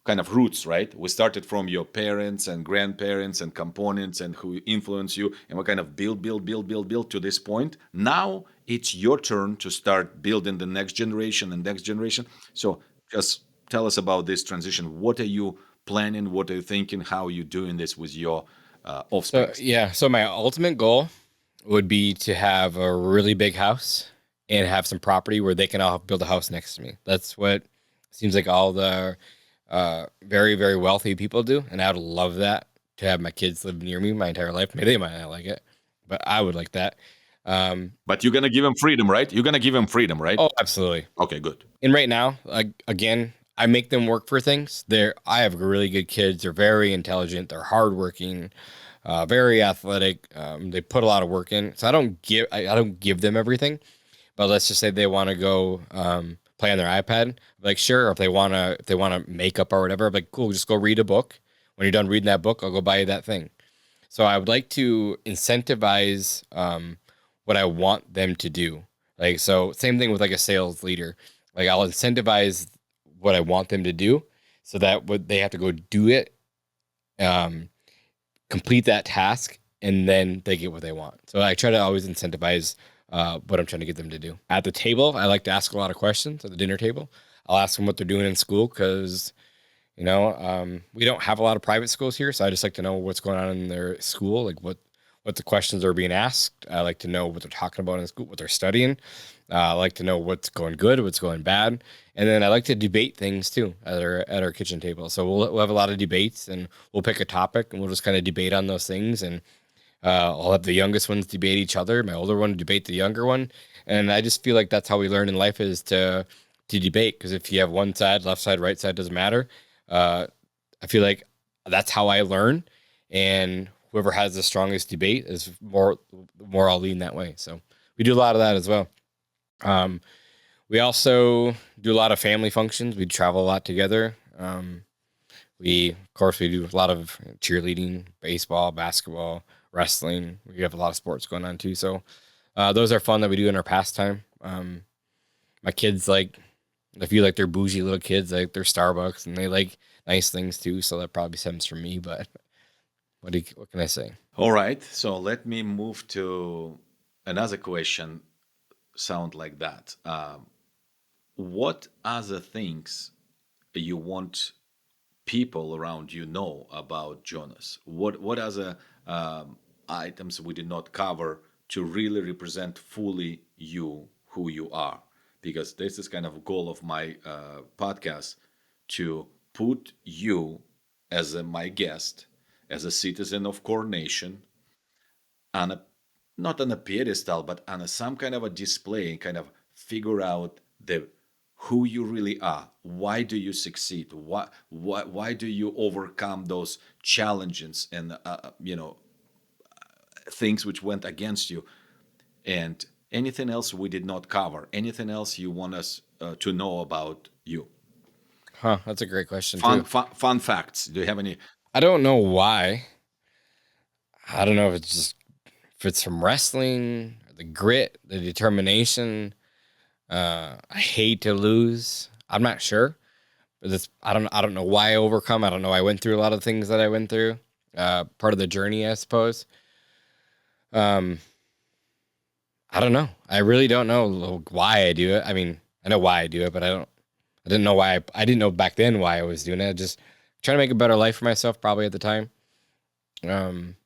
kind of roots, right? We started from your parents and grandparents and components and who influence you, and we kind of build to this point. Now it's your turn to start building the next generation and next generation. So just tell us about this transition. What are you planning? What are you thinking? How are you doing this with your so offsprings? yeah, so my ultimate goal would be to have a really big house and have some property where they can all build a house next to me. That's what seems like all the very, very wealthy people do. And I would love that to have my kids live near me my entire life. Maybe they might not like it, but I would like that. Um, But you're gonna give them freedom, right? You're gonna give them freedom, right? oh, absolutely. Okay, good. And right now, again, I make them work for things. I have really good kids. They're very intelligent. They're hardworking, very athletic. They put a lot of work in. So I don't give them everything. But let's just say they want to go play on their iPad. Like sure, if they wanna make up or whatever, I'm like cool, just go read a book. When you're done reading that book, I'll go buy you that thing. So I would like to incentivize what I want them to do. Like so, same thing with like a sales leader. Like I'll incentivize what I want them to do, so that what they have to go do it, um, complete that task, and then they get what they want. So I try to always incentivize what I'm trying to get them to do. At the table, I like to ask a lot of questions at the dinner table. I'll ask them what they're doing in school because we don't have a lot of private schools here, so I just like to know what's going on in their school, like what the questions are being asked. I like to know what they're talking about in school, what they're studying. I like to know what's going good, what's going bad, and then I like to debate things too at our kitchen table. So we'll have a lot of debates, and we'll pick a topic, and we'll just kind of debate on those things. And I'll have the youngest ones debate each other, my older one debate the younger one, and I just feel like that's how we learn in life is to debate. Because if you have one side, left side, right side, doesn't matter. Uh, I feel like that's how I learn, and whoever has the strongest debate is more I'll lean that way. So we do a lot of that as well. Um, we also do a lot of family functions. We travel a lot together. Of course, we do a lot of cheerleading, baseball, basketball, wrestling. We have a lot of sports going on too. So those are fun that we do in our pastime. My kids like, I feel like they're bougie little kids, like they're Starbucks and they like nice things too. So that probably stems from me. But what can I say? All right. So let me move to another question. Sound like that. What other things you want people around you know about Jonas? What other items we did not cover to really represent fully you, who you are? Because this is kind of a goal of my podcast to put you as my guest, as a citizen of Core Nation, on a not on a pedestal, but on some kind of a display, and kind of figure out the who you really are. Why do you succeed? Why do you overcome those challenges and things which went against you? And anything else we did not cover? Anything else you want us to know about you? Huh? That's a great question Fun, too. fun, fun facts. Do you have any? I don't know why. I don't know if it's from wrestling, the grit, the determination. I hate to lose. I'm not sure. But I don't know why I overcome. I don't know. I went through a lot of things that I went through. Part of the journey, I suppose. Um, I don't know. I really don't know why I do it. I mean, I know why I do it, but I didn't know why. I didn't know back then why I was doing it. Just trying to make a better life for myself, probably at the time. Um,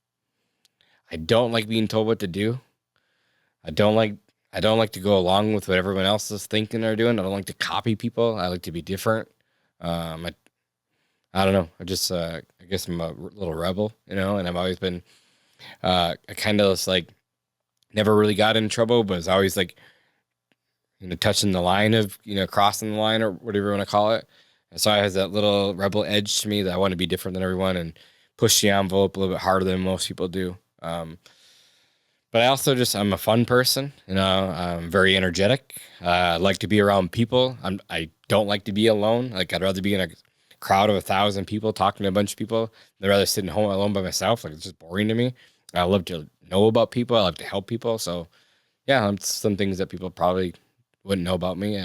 I don't like being told what to do. I don't like. I don't like to go along with what everyone else is thinking or doing. I don't like to copy people. I like to be different. Um, I, I don't know. I guess I'm a little rebel, and I've always been, I kind of just like never really got in trouble, but it's always like, touching the line of, crossing the line or whatever you want to call it. And so I has that little rebel edge to me that I want to be different than everyone and push the envelope a little bit harder than most people do. But I also I'm a fun person, I'm very energetic. I like to be around people. I don't like to be alone. Like I'd rather be in a crowd of 1,000 people talking to a bunch of people. I'd rather sit at home alone by myself. Like it's just boring to me. I love to know about people. I love to help people. So yeah, some things that people probably wouldn't know about me.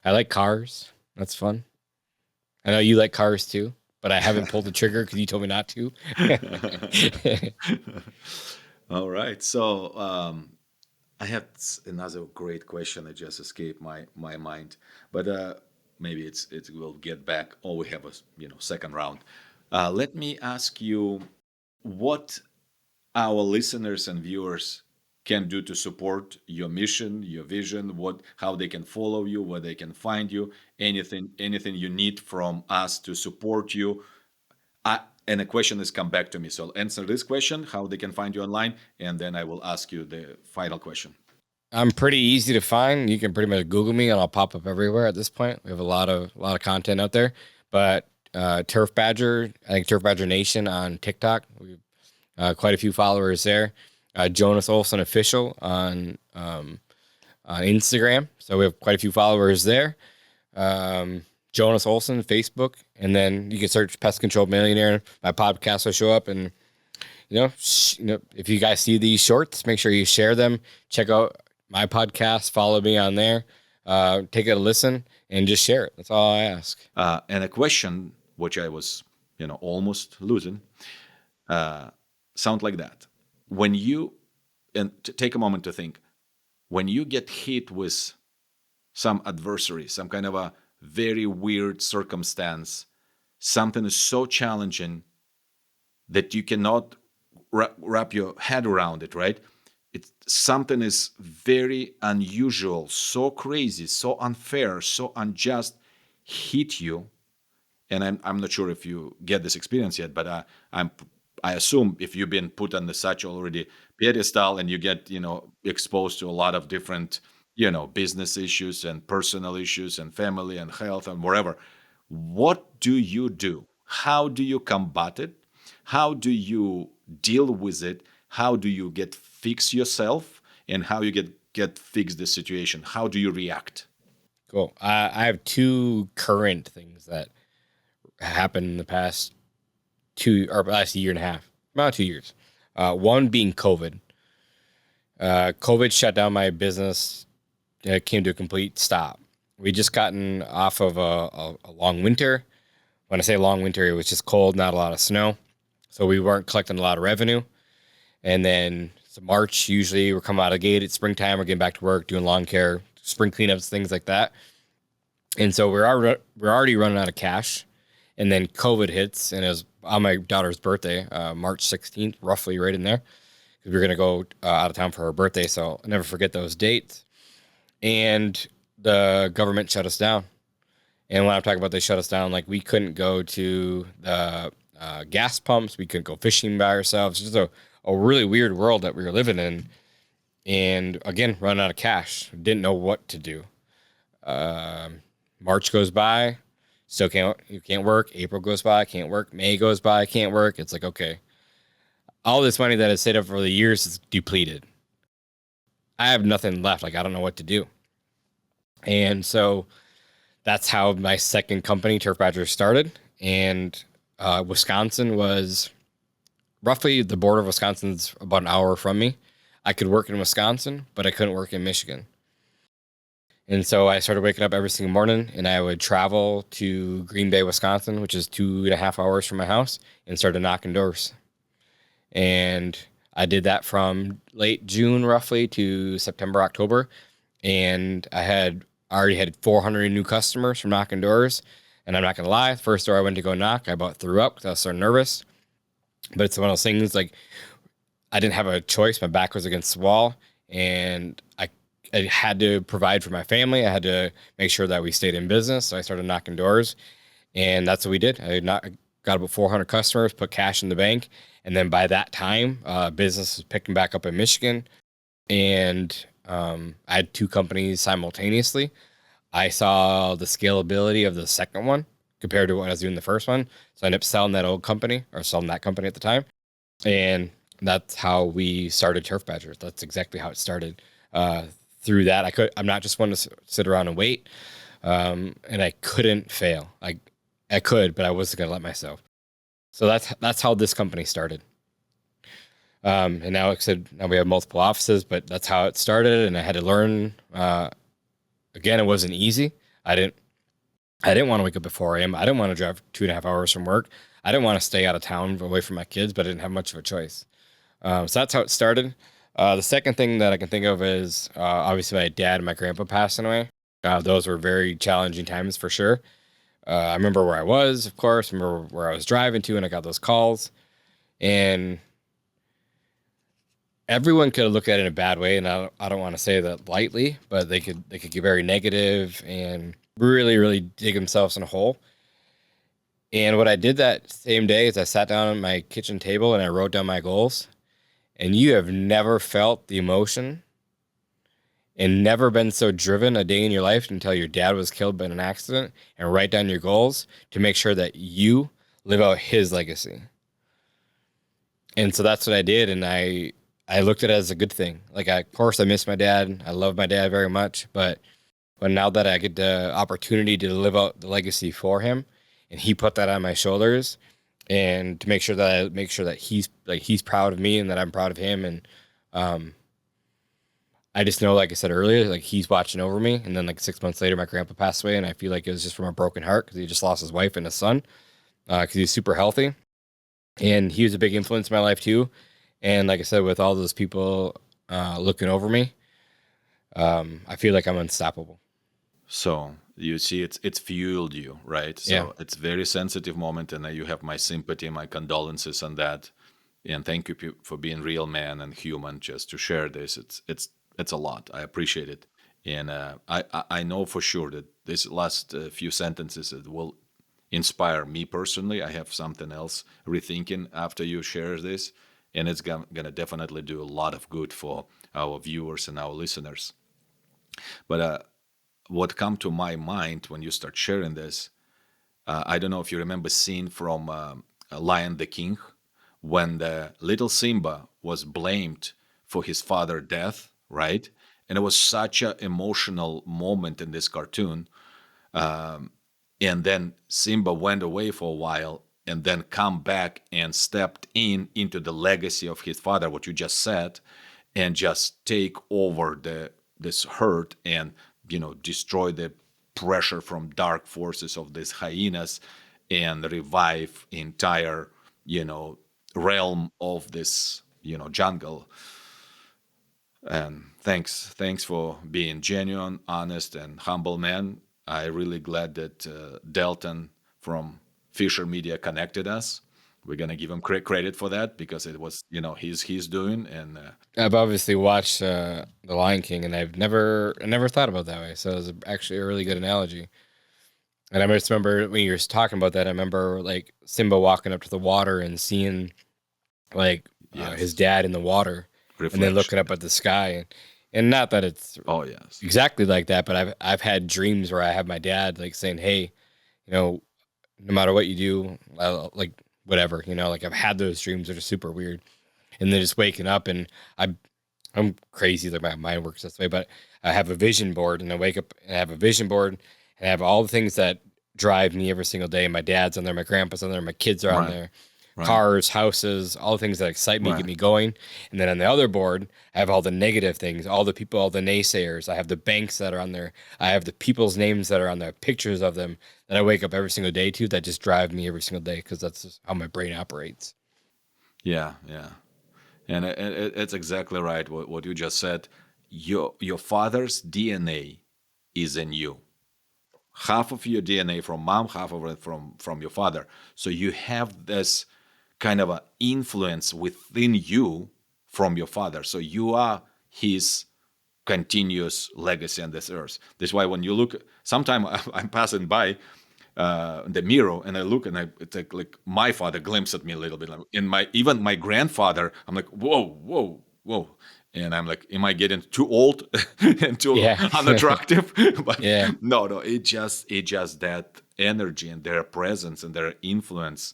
I like cars. That's fun. I know you like cars too, but I haven't pulled the trigger because you told me not to. All right. So I have another great question that just escaped my mind, but maybe it will get back, or we have a second round. Let me ask you what our listeners and viewers can do to support your mission, your vision, how they can follow you, where they can find you, anything you need from us to support you. And a question has come back to me. So I'll answer this question, how they can find you online, and then I will ask you the final question. I'm pretty easy to find. You can pretty much Google me and I'll pop up everywhere at this point. We have a lot of content out there. But Turf Badger, I think Turf Badger Nation on TikTok. We've quite a few followers there. Jonas Olson Official on Instagram. So we have quite a few followers there. Jonas Olson, Facebook, and then you can search Pest Control Millionaire. My podcast will show up, and if you guys see these shorts, make sure you share them. Check out my podcast. Follow me on there. Take a listen and just share it. That's all I ask. And a question which I was, almost losing, sound like that. When you take a moment to think, when you get hit with some adversary, some kind of a very weird circumstance, something is so challenging that you cannot wrap your head around it, right? It's something is very unusual, so crazy, so unfair, so unjust, hit you. And I'm not sure if you get this experience yet, but I assume if you've been put on the such already pedestal and you get exposed to a lot of different business issues and personal issues and family and health and whatever, what do you do? How do you combat it? How do you deal with it? How do you fix yourself? And how you get fix the situation? How do you react? Cool. I have two current things that happened in the past last year and a half, about 2 years. One being COVID. COVID shut down my business. It came to a complete stop. We just gotten off of a long winter. When I say long winter, it was just cold, not a lot of snow. So we weren't collecting a lot of revenue. And then March, usually we're coming out of the gate. It's springtime. We're getting back to work, doing lawn care, spring cleanups, things like that. And so we're already running out of cash. And then COVID hits, and it was on my daughter's birthday, March 16th, roughly right in there, because we were going to go out of town for her birthday. So I'll never forget those dates. And the government shut us down. And when I'm talking about they shut us down, like we couldn't go to the gas pumps. We couldn't go fishing by ourselves. It's just a really weird world that we were living in. And again, running out of cash. Didn't know what to do. March goes by. Still you can't work. April goes by, can't work. May goes by, can't work. It's like, okay, all this money that I saved up for the years is depleted. I have nothing left. Like, I don't know what to do. And so that's how my second company, Turf Badger, started. And Wisconsin was roughly the border of Wisconsin's about an hour from me. I could work in Wisconsin, but I couldn't work in Michigan. And so I started waking up every single morning and I would travel to Green Bay, Wisconsin, which is 2.5 hours from my house, and started knocking doors. And I did that from late June roughly to September, October. And I already had 400 new customers from knocking doors. And I'm not going to lie, the first door I went to go knock, I about threw up because I was so nervous. But it's one of those things like I didn't have a choice. My back was against the wall, and I had to provide for my family. I had to make sure that we stayed in business. So I started knocking doors, and that's what we did. Got about 400 customers, put cash in the bank, and then by that time, business was picking back up in Michigan, and I had two companies simultaneously. I saw the scalability of the second one compared to what I was doing the first one, so I ended up selling that old company or selling that company at the time, and that's how we started Turf Badgers. That's exactly how it started. Through that, I'm not just one to sit around and wait, and I couldn't fail. I could, but I wasn't gonna let myself. So that's how this company started. And now, like I said, now we have multiple offices, but that's how it started. And I had to learn. Again, it wasn't easy. I didn't want to wake up at 4 a.m. I didn't want to drive 2.5 hours from work. I didn't want to stay out of town away from my kids, but I didn't have much of a choice. So that's how it started. The second thing that I can think of is obviously my dad and my grandpa passing away. Those were very challenging times for sure. I remember where I was, of course. I remember where I was driving to, and I got those calls. And everyone could look at it in a bad way, and I don't want to say that lightly, but they could get very negative and really, really dig themselves in a hole. And what I did that same day is I sat down at my kitchen table and I wrote down my goals. And you have never felt the emotion and never been so driven a day in your life until your dad was killed by an accident, and write down your goals to make sure that you live out his legacy. And so that's what I did. And I looked at it as a good thing. Like, of course, I miss my dad. I love my dad very much. But now that I get the opportunity to live out the legacy for him, and he put that on my shoulders, and to make sure that he's proud of me and that I'm proud of him. And I just know, like I said earlier, like he's watching over me. And then like 6 months later, my grandpa passed away, and I feel like it was just from a broken heart because he just lost his wife and his son because he's super healthy. And he was a big influence in my life too. And like I said, with all those people looking over me, I feel like I'm unstoppable. So you see, it's fueled you, right? So Yeah. it's very sensitive moment, and you have my sympathy, my condolences on that, and thank you for being real man and human just to share this. It's a lot. I appreciate it, and I know for sure that this last few sentences it will inspire me personally. I have something else rethinking after you share this, and it's gonna definitely do a lot of good for our viewers and our listeners. But what come to my mind when you start sharing this, I don't know if you remember scene from Lion the King when the little Simba was blamed for his father's death, right? And it was such an emotional moment in this cartoon. And then Simba went away for a while and then come back and stepped into the legacy of his father, what you just said, and just take over this herd and destroy the pressure from dark forces of these hyenas and revive entire realm of this jungle. And thanks for being genuine, honest, and humble man. I really glad that Delton from Fisher Media connected us. We're gonna give him credit for that because it was he's doing. And I've obviously watched The Lion King, and I never thought about it that way. So it was actually a really good analogy. And I just remember when you were talking about that, I remember like Simba walking up to the water and seeing like his yes, dad in the water, and then looking reflection. up at the sky. And not that it's Oh yes, exactly like that, but I've had dreams where I have my dad like saying, "Hey, you know, no matter what you do, like whatever, like I've had those dreams that are super weird." And then just waking up, and I'm crazy, like my mind works this way, but I have a vision board, and I wake up and I have a vision board, and I have all the things that drive me every single day. My dad's on there, my grandpa's on there, my kids are on right, there. cars, houses, all the things that excite me, Right. get me going. And then on the other board, I have all the negative things, all the people, all the naysayers. I have the banks that are on there. I have the people's names that are on there, pictures of them that I wake up every single day to that just drive me every single day because that's just how my brain operates. Yeah, yeah. And it's exactly right what you just said. Your father's DNA is in you. Half of your DNA from mom, half of it from your father. So you have this kind of a influence within you from your father. So you are his continuous legacy on this earth. That's why when you look, sometime I'm passing by the mirror and I look and it's like my father glimpsed at me a little bit. In my even my grandfather, I'm like, whoa, whoa, whoa. And I'm like, am I getting too old and too Yeah. unattractive? But Yeah. no, it just that energy and their presence and their influence.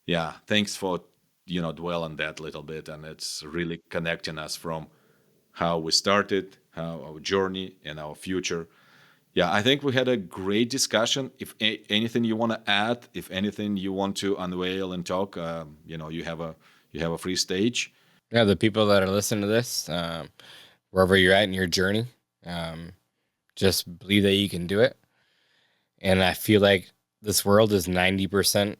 Yeah, thanks for dwell on that a little bit, and it's really connecting us from how we started, how our journey, and our future. Yeah, I think we had a great discussion. If anything you want to add, if anything you want to unveil and talk, you have a free stage. Yeah. The people that are listening to this, wherever you're at in your journey, um, just believe that you can do it. And I feel like this world is 90%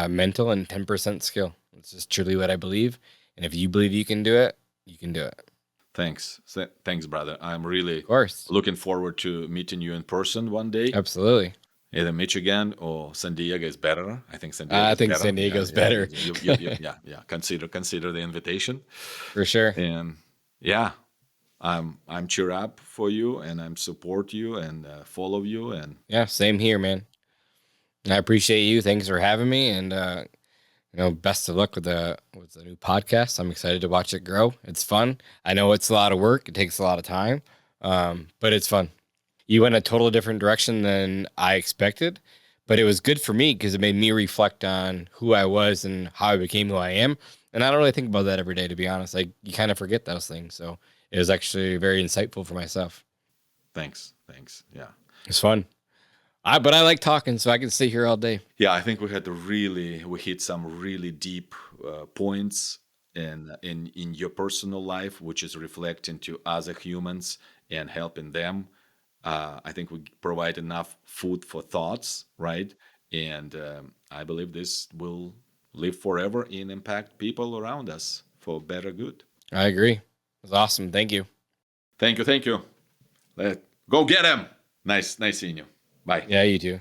mental and 10% skill. It's just truly what I believe. And if you believe you can do it, you can do it. Thanks, thanks, brother. I'm really Of course. looking forward to meeting you in person one day. Absolutely. Either Michigan or San Diego is better. I think San Diego I is think better. San Yeah, Diego's yeah, better. yeah. Consider the invitation, For sure. and yeah, I'm cheer up for you, and I'm support you and follow you, and Yeah, same here, man. I appreciate you. Thanks for having me. And best of luck with the new podcast. I'm excited to watch it grow. It's fun. I know it's a lot of work. It takes a lot of time. But it's fun. You went a total different direction than I expected, but it was good for me because it made me reflect on who I was and how I became who I am. And I don't really think about that every day, to be honest. Like you kind of forget those things. So it was actually very insightful for myself. thanks. Yeah, It's fun. But I like talking, so I can stay here all day. yeah. I think we hit some really deep points in your personal life, which is reflecting to other humans and helping them. I think we provide enough food for thoughts, right? And I believe this will live forever and impact people around us for better good. I agree. It was awesome. Thank you. Thank you. Go get him. Nice seeing you. Bye. Yeah, you too.